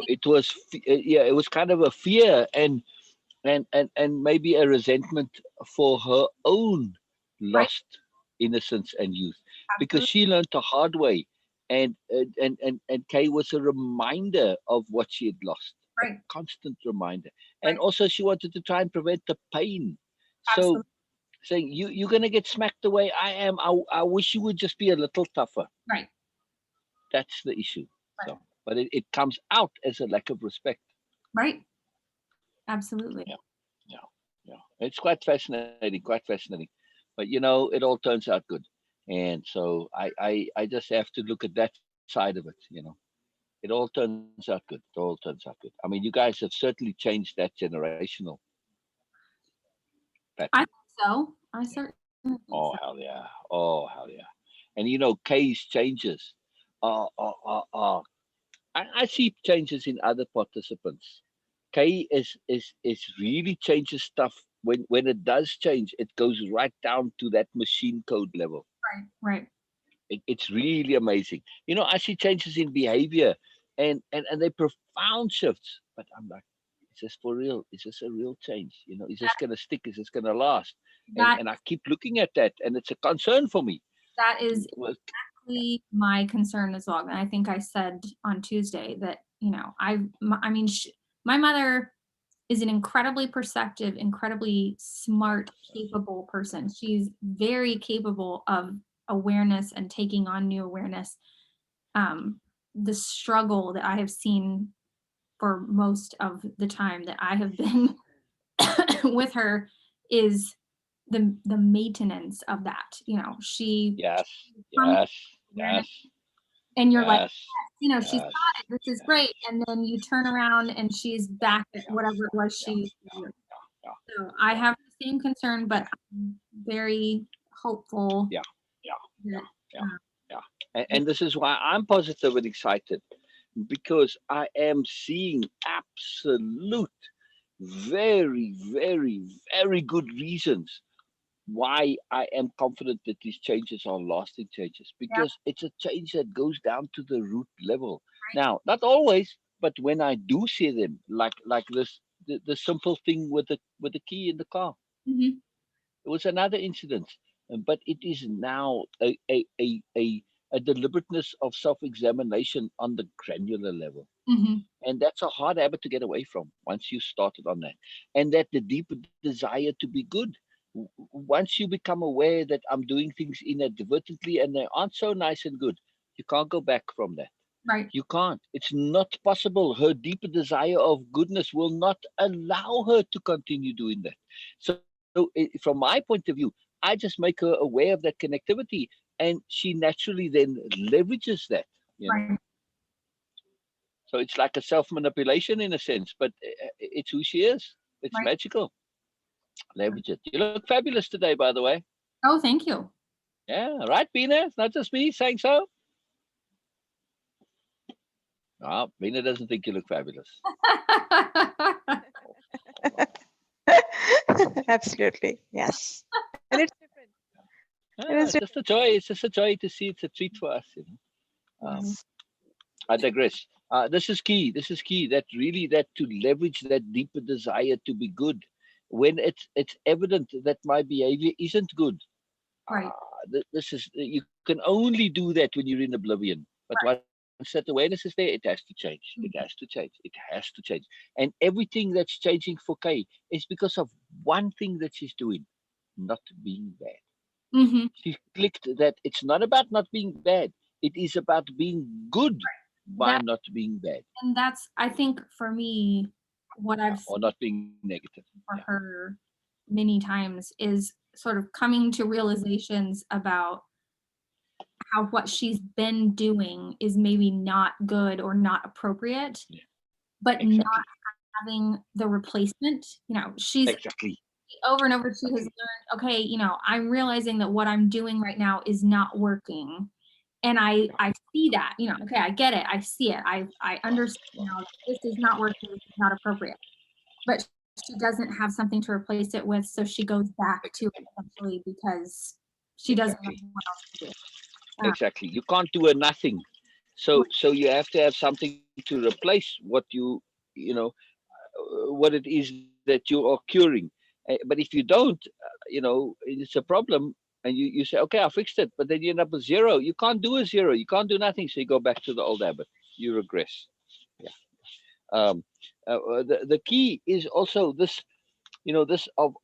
Speaker 1: It was it was kind of a fear and maybe a resentment for her own lost innocence and youth. Absolutely. Because she learned the hard way, and Kay was a reminder of what she had lost, a constant reminder, and also she wanted to try and prevent the pain. Absolutely. So saying, you're going to get smacked the way I am, I wish you would just be a little tougher.
Speaker 2: Right.
Speaker 1: That's the issue. So, but it comes out as a lack of respect.
Speaker 2: Right. Absolutely.
Speaker 1: Yeah. It's quite fascinating. But it all turns out good. And so I just have to look at that side of it. It all turns out good. I mean, you guys have certainly changed that generational pattern.
Speaker 2: I think so. I certainly think
Speaker 1: so. Hell yeah. And Kay's changes are I see changes in other participants. Kay is really changes stuff when it does change, it goes right down to that machine code level.
Speaker 2: Right.
Speaker 1: It's really amazing. I see changes in behavior, and they're profound shifts. But I'm like, is this for real? Is this a real change? Is this going to stick? Is this going to last?
Speaker 2: That
Speaker 1: And I keep looking at that, and it's a concern for me.
Speaker 2: that is
Speaker 1: Well,
Speaker 2: exactly my concern as well. And I think I said on Tuesday that, my mother is an incredibly perceptive, incredibly smart, capable person. She's very capable of awareness and taking on new awareness. The struggle that I have seen for most of the time that I have been with her is the maintenance of that. She
Speaker 1: yes,
Speaker 2: comes
Speaker 1: yes,
Speaker 2: to awareness,
Speaker 1: yes,
Speaker 2: and you're like,
Speaker 1: yes,
Speaker 2: she's got
Speaker 1: yes,
Speaker 2: it. This is great. And then you turn around and she's back at whatever it was she used to do.
Speaker 1: yeah,
Speaker 2: So I have the same concern, but I'm very hopeful.
Speaker 1: yeah, yeah,
Speaker 2: That,
Speaker 1: yeah, yeah. And this is why I'm positive and excited, because I am seeing absolute, very, very, very good reasons why I am confident that these changes are lasting changes, because it's a change that goes down to the root level. Now, not always, but when I do see them, like this, the simple thing with the key in the car.
Speaker 2: Mhm.
Speaker 1: It was another incident, but it is now a deliberateness of self-examination on the granular level.
Speaker 2: Mhm.
Speaker 1: And that's a hard habit to get away from once you started on that. And that the deep desire to be good. Once you become aware that I'm doing things inadvertently and they aren't so nice and good, you can't go back from that.
Speaker 2: Right.
Speaker 1: You can't. It's not possible. Her deeper desire of goodness will not allow her to continue doing that. So, from my point of view, I just make her aware of that connectivity, and she naturally then leverages that.
Speaker 2: Right.
Speaker 1: So it's like a self manipulation in a sense, but it's who she is. It's
Speaker 2: Right.
Speaker 1: magical. Leverage it. You look fabulous today, by the way.
Speaker 2: Oh, thank you.
Speaker 1: Yeah, right, Beena. It's not just me saying so. No, Beena doesn't think you look fabulous.
Speaker 3: Absolutely. Yes. And it's different. It
Speaker 1: Ah,
Speaker 3: is
Speaker 1: it's just a joy. It's just a joy to see. It's a treat for us.
Speaker 3: different.
Speaker 1: I digress. This is key. This is key. That really that to leverage that deeper desire to be good, when it's evident that my behavior isn't good.
Speaker 2: Right.
Speaker 1: This is, you can only do that when you're in oblivion. But once that awareness is there, it has to change. It has to change. It has to change. And everything that's changing for Kay is because of one thing that she's doing, not being bad.
Speaker 2: Mm-hmm.
Speaker 1: She clicked that it's not about not being bad. It is about being good by
Speaker 2: That
Speaker 1: not being bad,
Speaker 2: and that's, I think, for me, what I've
Speaker 1: or
Speaker 2: seen
Speaker 1: not being negative.
Speaker 2: for her many times is sort of coming to realizations about how what she's been doing is maybe not good or not appropriate,
Speaker 1: Yeah,
Speaker 2: but
Speaker 1: exactly.
Speaker 2: not having the replacement. She's
Speaker 1: Exactly.
Speaker 2: over and over, she has learned, okay, I'm realizing that what I'm doing right now is not working. And I see that, okay, I get it. I see it. I understand now that this is not working, this is not appropriate. But she doesn't have something to replace it with, so she goes back to it essentially because she doesn't know
Speaker 1: Exactly.
Speaker 2: what else to do.
Speaker 1: Exactly. You can't do a nothing. So you have to have something to replace what it is that you are curing. But if you don't, it's a problem. And you say, okay, I fixed it, but then you end up with zero. You can't do a zero. You can't do nothing. So you go back to the old habit. You regress. Yeah. The key is also this, this of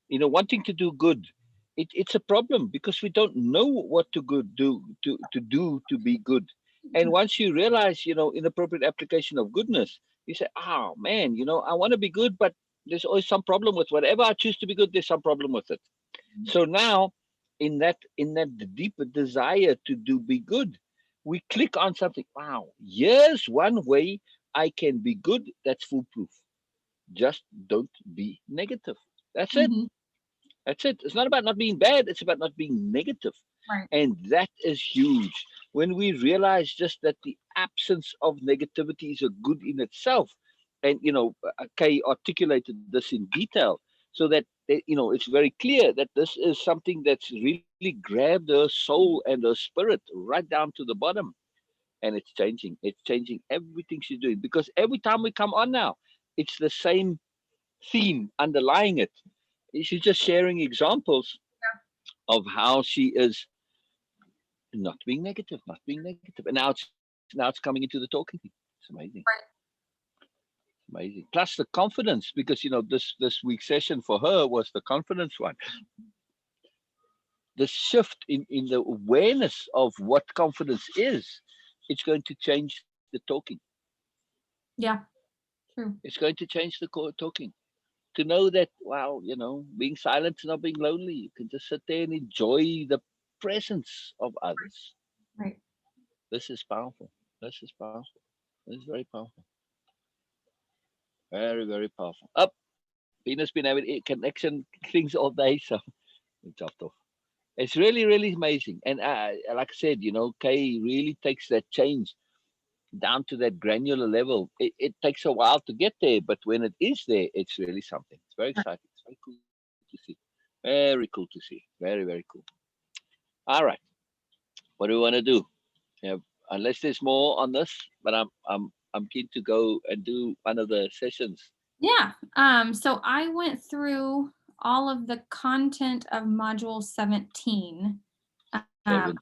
Speaker 1: wanting to do good. It's a problem because we don't know what to good do to be good. And once you realize, inappropriate application of goodness, you say, oh man, I want to be good, but there's always some problem with whatever I choose to be good. There's some problem with it. So now, in that deeper desire to do be good, we click on something. Wow, here's one way I can be good. That's foolproof. Just don't be negative. That's it.
Speaker 2: Mhm.
Speaker 1: That's it. It's not about not being bad. It's about not being negative.
Speaker 2: Right.
Speaker 1: And that is huge. When we realize just that the absence of negativity is a good in itself, and Kay articulated this in detail, so that it's very clear that this is something that's really grabbed her soul and her spirit right down to the bottom, and it's changing everything she's doing, because every time we come on now, it's the same theme underlying it. She's just sharing examples of how she is not being negative, and now it's coming into the talking thing. It's amazing.
Speaker 2: Right.
Speaker 1: Amazing. Plus the confidence, because this week's session for her was the confidence one. The shift in the awareness of what confidence is, it's going to change the talking.
Speaker 2: Yeah, true.
Speaker 1: It's going to change the talking. To know that, wow, being silent is not being lonely. You can just sit there and enjoy the presence of others.
Speaker 2: Right.
Speaker 1: This is powerful. This is powerful. This is very powerful. Very, very powerful. Up. Venus been having connection things all day, so it dropped off. It's really, really amazing. And like I said, Kay really takes that change down to that granular level. It takes a while to get there, but when it is there, it's really something. It's very exciting. It's very cool to see. Very cool to see. Very, very cool. All right. What do we want to do? Yeah, unless there's more on this, but I'm keen to go and do one of the sessions.
Speaker 2: Yeah. So I went through all of the content of module 17.
Speaker 1: 17.
Speaker 2: On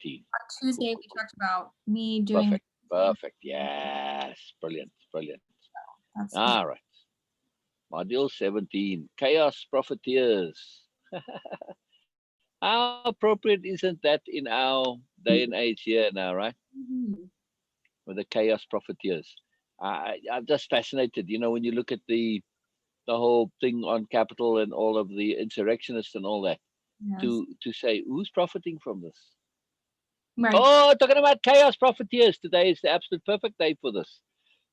Speaker 2: Tuesday, we talked about me doing.
Speaker 1: Perfect. Yes. Brilliant.
Speaker 2: That's
Speaker 1: All right. Module 17. Chaos Profiteers. How appropriate isn't that in our day and age here now, right?
Speaker 2: Mhm.
Speaker 1: With the chaos profiteers. I'm just fascinated, when you look at the whole thing on Capitol and all of the insurrectionists and all that,
Speaker 2: Yes.
Speaker 1: to say who's profiting from this.
Speaker 2: Right.
Speaker 1: Oh, talking about chaos profiteers, today is the absolute perfect day for this.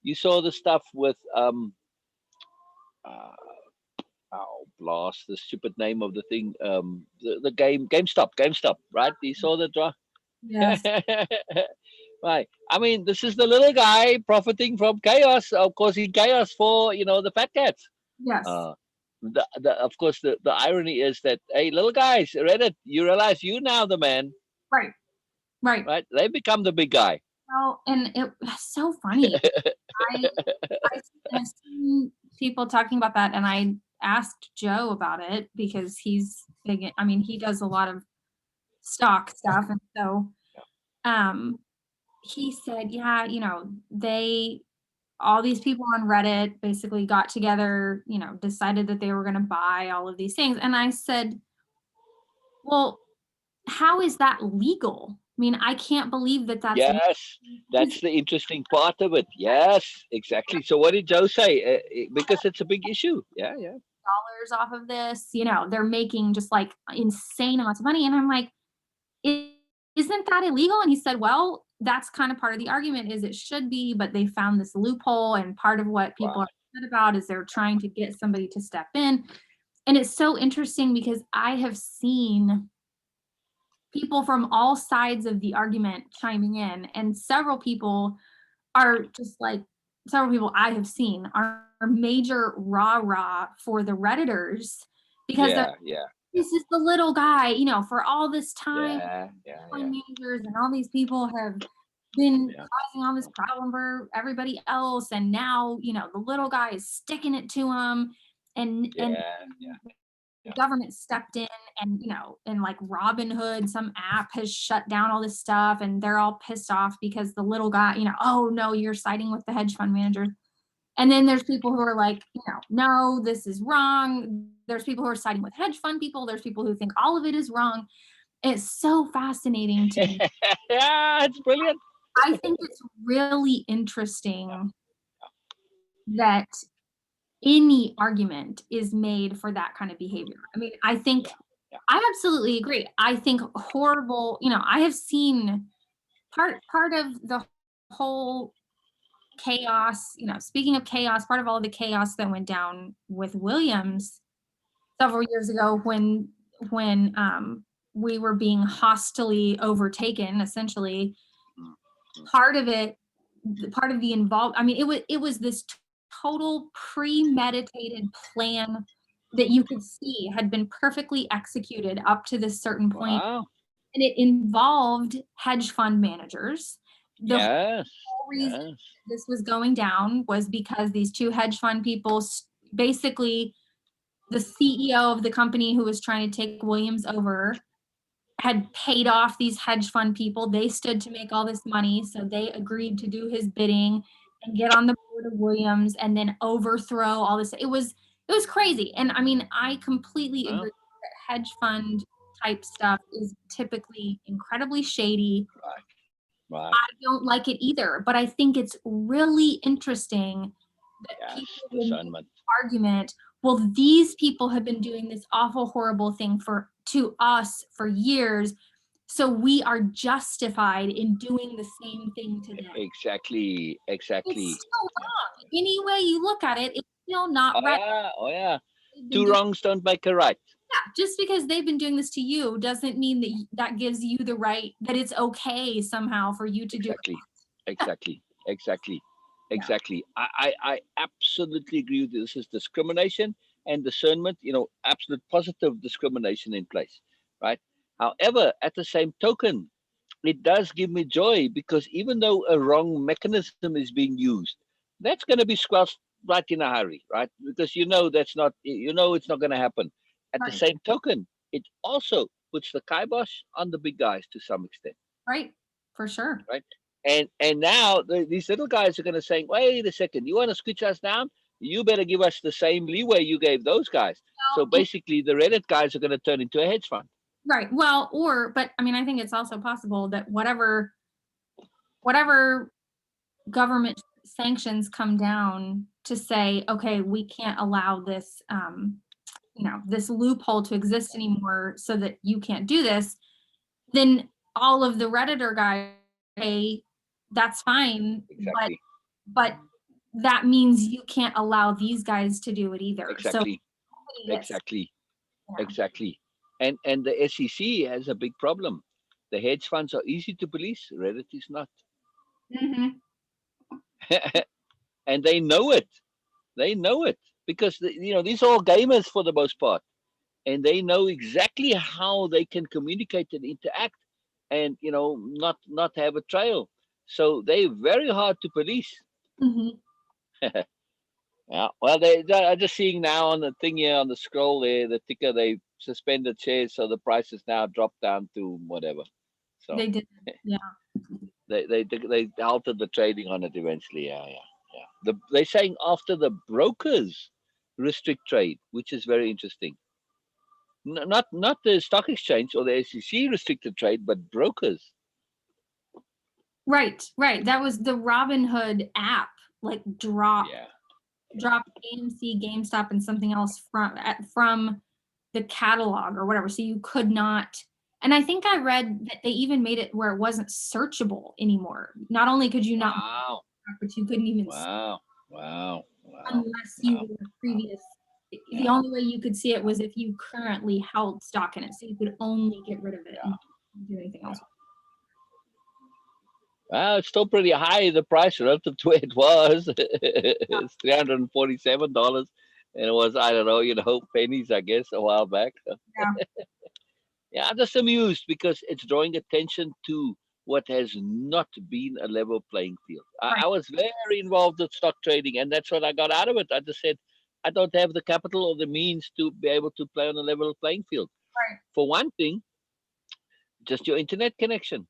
Speaker 1: You saw the stuff with uh, blast the stupid name of the thing, the GameStop, right? You saw the draw.
Speaker 2: Yes.
Speaker 1: Right. I mean, this is the little guy profiting from chaos, causing chaos for the fat cats.
Speaker 2: Yes.
Speaker 1: Of course, the irony is that, hey, little guys, Reddit, you realize you now the man,
Speaker 2: Right.
Speaker 1: right? They become the big guy.
Speaker 2: Well, and it was so funny. I've seen people talking about that, and I asked Joe about it because he's big. I mean, he does a lot of stock stuff, and so he said, yeah, all these people on Reddit basically got together, decided that they were going to buy all of these things. And I said, well, how is that legal? I mean, I can't believe that that's
Speaker 1: Yes, that's the interesting part of it. Yes, exactly. So what did Joe say? Because it's a big issue. Yeah.
Speaker 2: dollars off of this. They're making just like insane amounts of money. And I'm like, isn't that illegal? And he said, well, that's kind of part of the argument is it should be, but they found this loophole. And part of what people are upset about is they're trying to get somebody to step in. And it's so interesting because I have seen people from all sides of the argument chiming in, and several people I have seen are major rah-rah for the Redditors because this is the little guy, for all this time, managers and all these people have been causing all this problem for everybody else, and now the little guy is sticking it to him, and the government stepped in, and and like Robinhood, some app has shut down all this stuff, and they're all pissed off because the little guy, oh no, you're siding with the hedge fund managers. And then there's people who are like, no, this is wrong. There's people who are siding with hedge fund people. There's people who think all of it is wrong. It's so fascinating to me.
Speaker 1: Yeah, it's brilliant.
Speaker 2: I think it's really interesting that any argument is made for that kind of behavior. I mean, I think I absolutely agree. I think horrible, I have seen part of the whole chaos, speaking of chaos, part of all the chaos that went down with Williams several years ago when we were being hostily overtaken, essentially, part of the involved, I mean, it was this total premeditated plan that you could see had been perfectly executed up to this certain point.
Speaker 1: Wow.
Speaker 2: And it involved hedge fund managers. The
Speaker 1: Yes.
Speaker 2: whole reason
Speaker 1: Yes.
Speaker 2: this was going down was because these two hedge fund people, basically the CEO of the company who was trying to take Williams over, had paid off these hedge fund people. They stood to make all this money, so they agreed to do his bidding and get on the board of Williams and then overthrow all this. It was crazy. And I mean, I completely
Speaker 1: Well,
Speaker 2: agree that hedge fund type stuff is typically incredibly shady.
Speaker 1: right.
Speaker 2: I don't like it either, but I think it's really interesting that
Speaker 1: Yes.
Speaker 2: people will make
Speaker 1: Discernment.
Speaker 2: the argument, well, these people have been doing this awful, horrible thing to us for years, so we are justified in doing the same thing to them.
Speaker 1: Exactly. Exactly.
Speaker 2: It's still wrong. Any way you look at it, it's still not
Speaker 1: Oh
Speaker 2: right.
Speaker 1: yeah. Oh yeah.
Speaker 2: They've been
Speaker 1: Two
Speaker 2: doing-
Speaker 1: wrongs don't make a right.
Speaker 2: yeah, just because they've been doing this to you doesn't mean that that gives you the right, that it's okay somehow for you to do it.
Speaker 1: Exactly. Exactly. Exactly. I absolutely agree with you. This is discrimination and discernment, absolute positive discrimination in place, right? However, at the same token, it does give me joy because even though a wrong mechanism is being used, that's going to be squashed right in a hurry, right? Because that's not, it's not going to happen. At the
Speaker 2: Right.
Speaker 1: same token, it also puts the kibosh on the big guys to some extent.
Speaker 2: Right, for sure.
Speaker 1: Right. And now these little guys are going to say, wait a second, you want to scooch us down? You better give us the same leeway you gave those guys. So basically, the Reddit guys are going to turn into a hedge fund.
Speaker 2: Right. Well, but I mean, I think it's also possible that whatever government sanctions come down to say, okay, we can't allow this, this loophole to exist anymore so that you can't do this, then all of the Redditor guys say, that's fine.
Speaker 1: Exactly.
Speaker 2: But that means you can't allow these guys to do it either.
Speaker 1: Exactly.
Speaker 2: So
Speaker 1: Exactly. Exactly. And the SEC has a big problem. The hedge funds are easy to police. Reddit is not.
Speaker 2: Mm-hmm.
Speaker 1: And they know it. They know it because these are all gamers for the most part, and they know exactly how they can communicate and interact, and not have a trail. So they're very hard to police.
Speaker 2: Mm-hmm.
Speaker 1: Yeah. Well, they are just seeing now on the thing here on the scroll there, the ticker, they suspended shares, so the price is now dropped down to whatever. So
Speaker 2: They did. Yeah.
Speaker 1: they halted the trading on it eventually. Yeah. They're saying after the brokers restrict trade, which is very interesting. Not the stock exchange or the SEC restricted trade, but brokers.
Speaker 2: Right. That was the Robinhood app, like dropped AMC, GameStop, and something else from the catalog or whatever. So you could not. And I think I read that they even made it where it wasn't searchable anymore. Not only could you not, but you couldn't even unless you were previous. The only way you could see it was if you currently held stock in it. So you could only get rid of it and do anything else.
Speaker 1: Well, it's still pretty high, the price relative to where it was. It's $347. And it was, I don't know, pennies, I guess, a while back. Yeah, I'm just amused because it's drawing attention to what has not been a level playing field. I was very involved with stock trading, and that's what I got out of it. I just said, I don't have the capital or the means to be able to play on a level playing field.
Speaker 2: Right.
Speaker 1: For one thing, just your internet connection.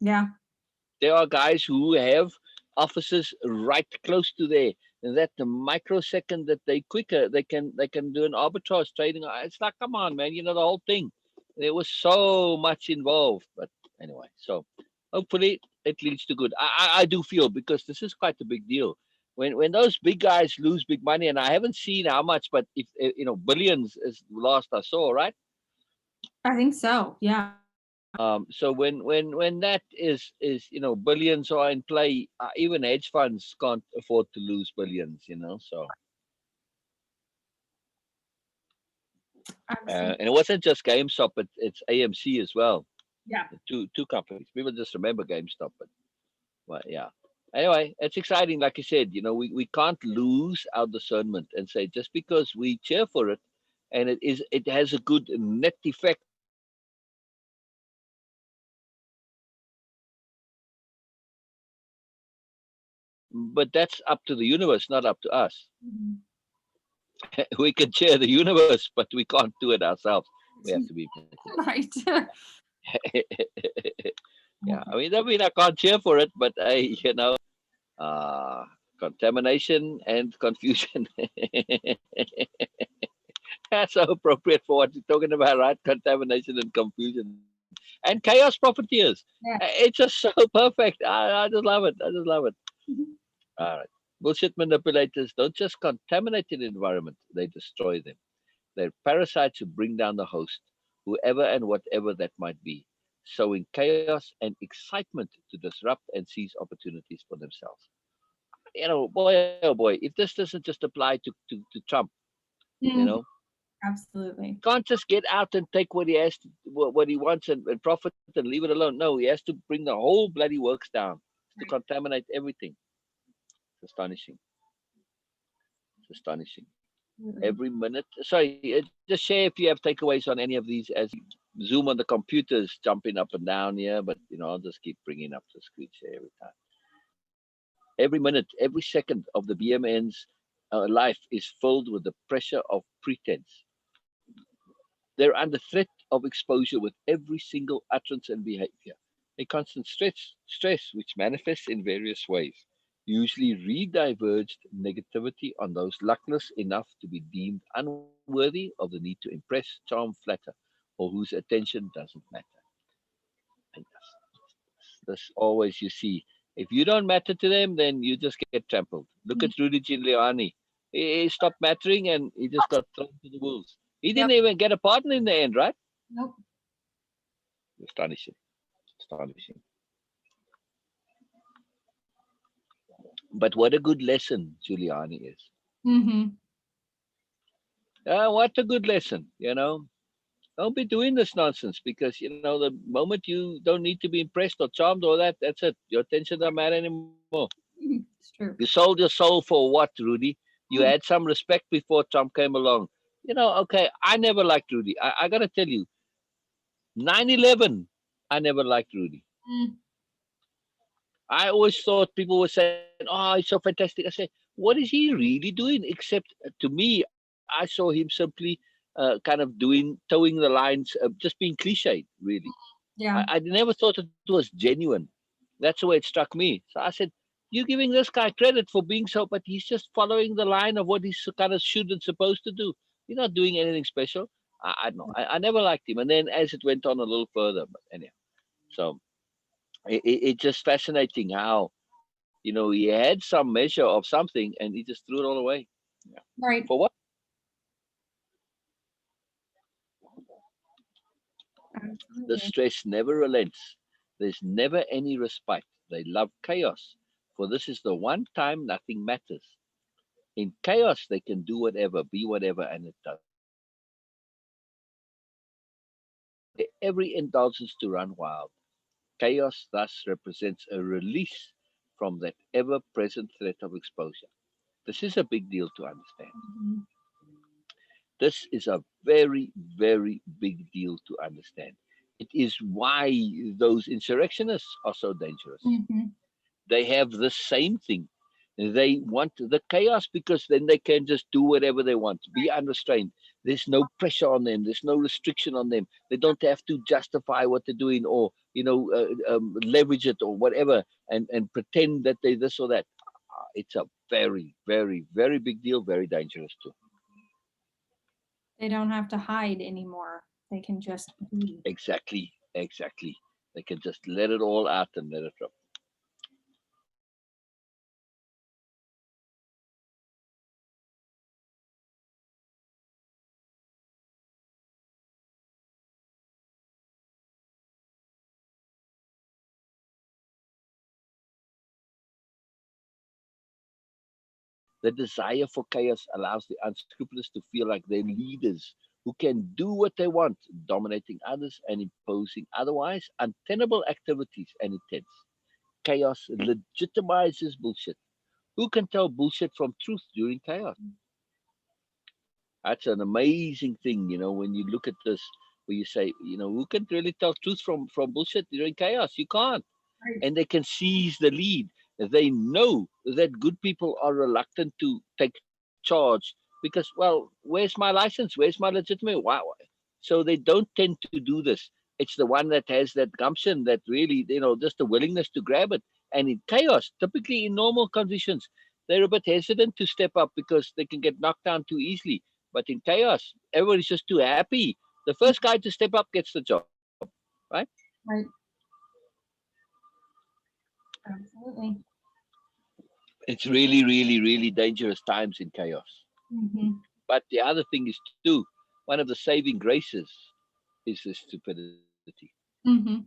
Speaker 2: Yeah.
Speaker 1: There are guys who have offices right close to there, and that the microsecond that they quicker, they can do an arbitrage trading. It's like, come on, man, the whole thing. There was so much involved, but anyway. So hopefully it leads to good. I do feel, because this is quite a big deal. When those big guys lose big money, and I haven't seen how much, but if billions is the last I saw, right?
Speaker 2: I think so. Yeah.
Speaker 1: So when that is billions are in play, even hedge funds can't afford to lose billions, so. And it wasn't just GameStop, but it's AMC as well.
Speaker 2: Yeah.
Speaker 1: Two companies. People just remember GameStop, but yeah. Anyway, it's exciting. Like I said, we can't lose our discernment and say just because we cheer for it and it has a good net effect on the environment, but that's up to the universe, not up to us.
Speaker 2: Mhm.
Speaker 1: We can cheer the universe, but we can't do it ourselves. We have to be
Speaker 2: Right.
Speaker 1: yeah, I mean, I can't cheer for it, but uh, contamination and confusion. That's so appropriate for what you're talking about, right? Contamination and confusion and chaos profiteers.
Speaker 2: Yeah.
Speaker 1: It's just so perfect. I just love it. I just love it.
Speaker 2: Mhm.
Speaker 1: All right. Bullshit manipulators don't just contaminate the environment, they destroy them. They're parasites who bring down the host, whoever and whatever that might be, sowing chaos and excitement to disrupt and seize opportunities for themselves. Boy, oh boy, if this doesn't just apply to Trump, you know,
Speaker 2: Mhm. Absolutely.
Speaker 1: can't just get out and take what he has, what he wants and profit and leave it alone. No, he has to bring the whole bloody works down to
Speaker 2: Right.
Speaker 1: contaminate everything. It's astonishing. It's astonishing.
Speaker 2: Absolutely.
Speaker 1: Every minute. Sorry, just share if you have takeaways on any of these as Zoom on the computers jumping up and down here, but I'll just keep bringing up the screen share every time. Every minute, every second of the BMN's life is filled with the pressure of pretense. They're under threat of exposure with every single utterance and behavior. A constant stress which manifests in various ways, usually re-diverged negativity on those luckless enough to be deemed unworthy of the need to impress, charm, flatter, or whose attention doesn't matter. And this always you see. If you don't matter to them, then you just get trampled. Look
Speaker 2: Mhm.
Speaker 1: at Rudy Giuliani. He stopped mattering and he just got thrown to the wolves. He didn't
Speaker 2: Yep.
Speaker 1: even get a pardon in the end, right?
Speaker 2: Nope.
Speaker 1: Astonishing. Astonishing. But what a good lesson Giuliani is.
Speaker 2: Mm-hmm.
Speaker 1: What a good lesson. Don't be doing this nonsense because, the moment you don't need to be impressed or charmed or that's it. Your attention don't matter anymore.
Speaker 2: It's
Speaker 1: You
Speaker 2: true.
Speaker 1: sold your soul for what, Rudy? You
Speaker 2: Mm.
Speaker 1: had some respect before Trump came along. Okay, I never liked Rudy. I got to tell you, 9/11, I never liked Rudy.
Speaker 2: Mm.
Speaker 1: I always thought people were saying, "Oh, he's so fantastic." I said, "What is he really doing?" Except to me, I saw him simply kind of towing the lines, just being cliched. Really,
Speaker 2: Yeah.
Speaker 1: I never thought it was genuine. That's the way it struck me. So I said, "You're giving this guy credit for being so, but he's just following the line of what he's kind of should and supposed to do. He's not doing anything special." I don't know. I never liked him, and then as it went on a little further, but anyhow, so it's just fascinating how he had some measure of something and he just threw it all away. Yeah.
Speaker 2: Right.
Speaker 1: For what? The
Speaker 2: Absolutely.
Speaker 1: stress never relents. There's never any respite. They love chaos, for this is the one time nothing matters. In chaos, they can do whatever, be whatever, and it doesn't matter. They every indulgence to run wild. Chaos thus represents a release from that ever present threat of exposure. This is a big deal to understand.
Speaker 2: Mm-hmm.
Speaker 1: This is a very, very big deal to understand. It is why those insurrectionists are so dangerous.
Speaker 2: Mm-hmm.
Speaker 1: They have the same thing. They want the chaos because then they can just do whatever they want, be unrestrained. There's no pressure on them. There's no restriction on them. They don't have to justify what they're doing or leverage it or whatever and pretend that they this or that. It's a very, very, very big deal. Very dangerous too.
Speaker 2: They don't have to hide anymore. They can just be.
Speaker 1: Exactly, exactly. They can just let it all out and let it drop. The desire for chaos allows the unscrupulous to feel like they're leaders who can do what they want, dominating others and imposing otherwise untenable activities and intents. chaos legitimizes bullshit. Who can tell bullshit from truth during chaos? That's an amazing thing, when you look at this, where you say, who can really tell truth from bullshit during chaos? You can't.
Speaker 2: Right.
Speaker 1: And they can seize the lead. They know that good people are reluctant to take charge because, well, where's my license? Where's my legitimate? Why? So they don't tend to do this. It's the one that has that gumption, that really, just the willingness to grab it. And in chaos, typically in normal conditions, they're a bit hesitant to step up because they can get knocked down too easily. But in chaos, everybody's just too happy. The first guy to step up gets the job, right?
Speaker 2: Right. Absolutely.
Speaker 1: It's really, really, really dangerous times in chaos.
Speaker 2: Mm-hmm.
Speaker 1: But the other thing is too, one of the saving graces is the stupidity.
Speaker 2: Mm-hmm.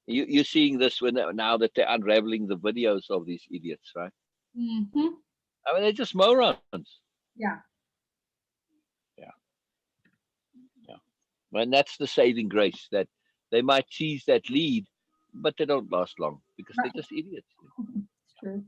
Speaker 1: You're seeing this when now that they're unraveling the videos of these idiots, right?
Speaker 2: Mm-hmm.
Speaker 1: I mean, they're just morons.
Speaker 2: Yeah.
Speaker 1: Yeah, yeah. And that's the saving grace, that they might seize that lead, but they don't last long because they're
Speaker 2: Right.
Speaker 1: just idiots.
Speaker 2: It's true.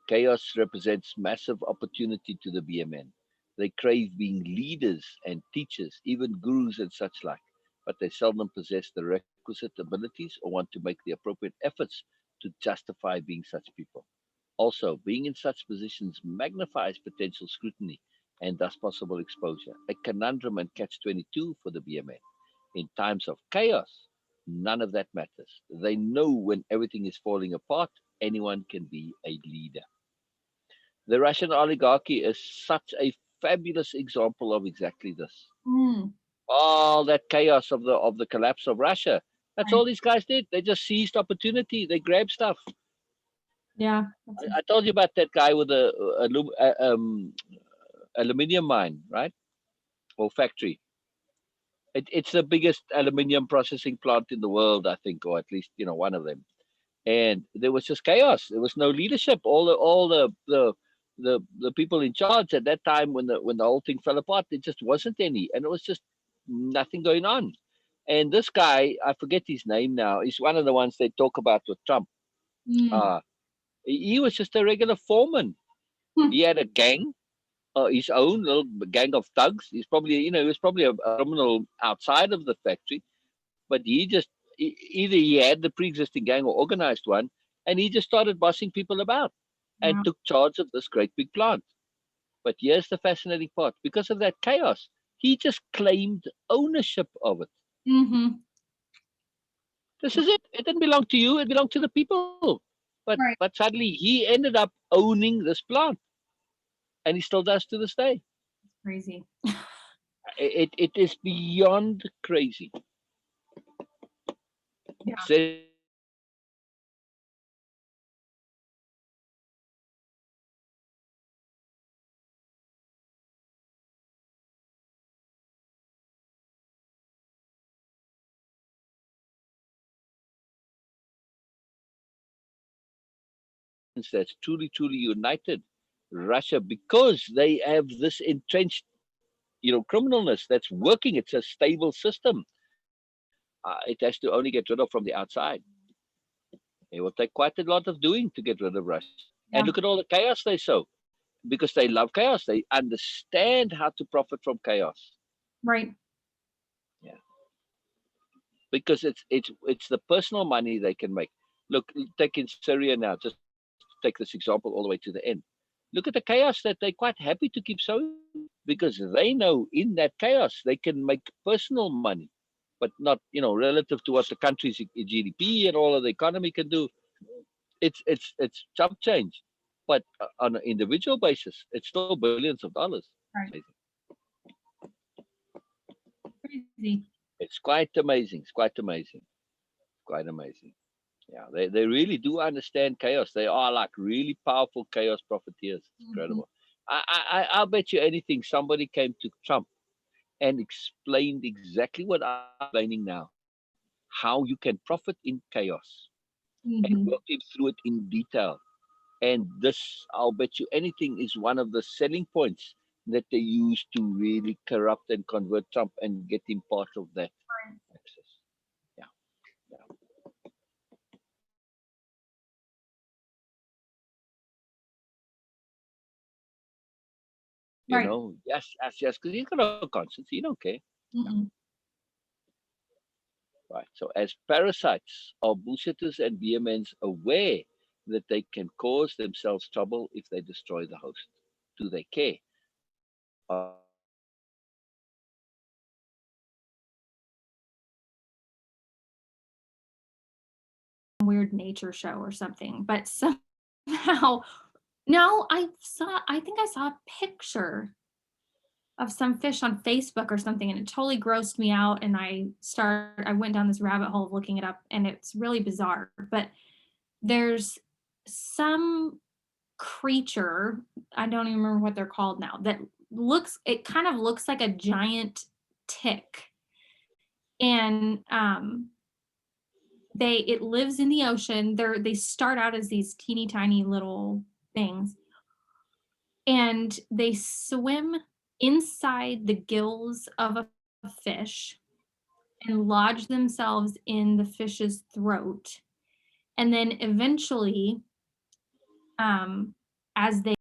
Speaker 1: Chaos represents massive opportunity to the BMN. They crave being leaders and teachers, even gurus and such like, but they seldom possess the requisite abilities or want to make the appropriate efforts to justify being such people. Also, being in such positions magnifies potential scrutiny and thus possible exposure, a conundrum and catch 22 for the BMN. In times of chaos, none of that matters. They know when everything is falling apart, anyone can be a leader. The Russian oligarchy is such a fabulous example of exactly this.
Speaker 2: Mm.
Speaker 1: All that chaos of the collapse of Russia. That's
Speaker 2: Right.
Speaker 1: all these guys did. They just seized opportunity. They grabbed stuff.
Speaker 2: Yeah.
Speaker 1: I told you about that guy with the aluminium mine, right? Or factory. It's the biggest aluminium processing plant in the world, I think, or at least one of them. And there was just chaos. There was no leadership. All the people in charge at that time, when the whole thing fell apart, there just wasn't any, and it was just nothing going on. And this guy, I forget his name now. He's one of the ones they talk about with Trump.
Speaker 2: Mm.
Speaker 1: Uh, he was just a regular foreman.
Speaker 2: Hmm.
Speaker 1: He had a gang, his own little gang of thugs. He was probably a criminal outside of the factory, but either he had the pre-existing gang or organized one, and he just started bossing people about and
Speaker 2: Wow.
Speaker 1: took charge of this great big plant. But here's the fascinating part: because of that chaos, he just claimed ownership of it.
Speaker 2: Mm-hmm.
Speaker 1: This is it. It didn't belong to you. It belonged to the people. But
Speaker 2: Right.
Speaker 1: suddenly he ended up owning this plant, and he still does to this day.
Speaker 2: Crazy.
Speaker 1: It is beyond crazy.
Speaker 2: Yeah.
Speaker 1: Says that's truly, truly united Russia, because they have this entrenched, criminalness that's working. It's a stable system. It has to only get rid of from the outside. It will take quite a lot of doing to get rid of Russia. And
Speaker 2: Yeah.
Speaker 1: look at all the chaos they sow, because they love chaos. They understand how to profit from chaos.
Speaker 2: Right.
Speaker 1: Yeah, because it's the personal money they can make. Look, take in Syria now. Just take this example all the way to the end. Look at the chaos that they're quite happy to keep sowing, because they know in that chaos they can make personal money, but not relative to what the country's GDP and all of the economy can do. It's chump change, but on an individual basis, it's still billions of dollars.
Speaker 2: Right.
Speaker 1: Amazing.
Speaker 2: Crazy.
Speaker 1: It's quite amazing. It's quite amazing. Quite amazing. Yeah, they really do understand chaos. They are like really powerful chaos profiteers. It's
Speaker 2: Mm-hmm.
Speaker 1: incredible. I'll bet you anything somebody came to Trump and explained exactly what I'm explaining now, how you can profit in chaos, and
Speaker 2: Mm-hmm.
Speaker 1: walk him through it in detail. And this, I'll bet you anything, is one of the selling points that they use to really corrupt and convert Trump and get him part of that access. Yeah. Yeah. You
Speaker 2: Right.
Speaker 1: know, yes, because he's got no conscience. He don't care.
Speaker 2: Mm-mm.
Speaker 1: Right. So as parasites, are bullshitters and BMNs aware that they can cause themselves trouble if they destroy the host? Do they care? Are they aware that they can cause themselves trouble if they destroy the host?
Speaker 2: Weird nature show or something, but somehow, no, I think I saw a picture of some fish on Facebook or something, and it totally grossed me out. And I went down this rabbit hole of looking it up, and it's really bizarre. But there's some creature, I don't even remember what they're called now, that it kind of looks like a giant tick. And it lives in the ocean. They start out as these teeny tiny little things, and they swim inside the gills of a fish and lodge themselves in the fish's throat. And then eventually, as they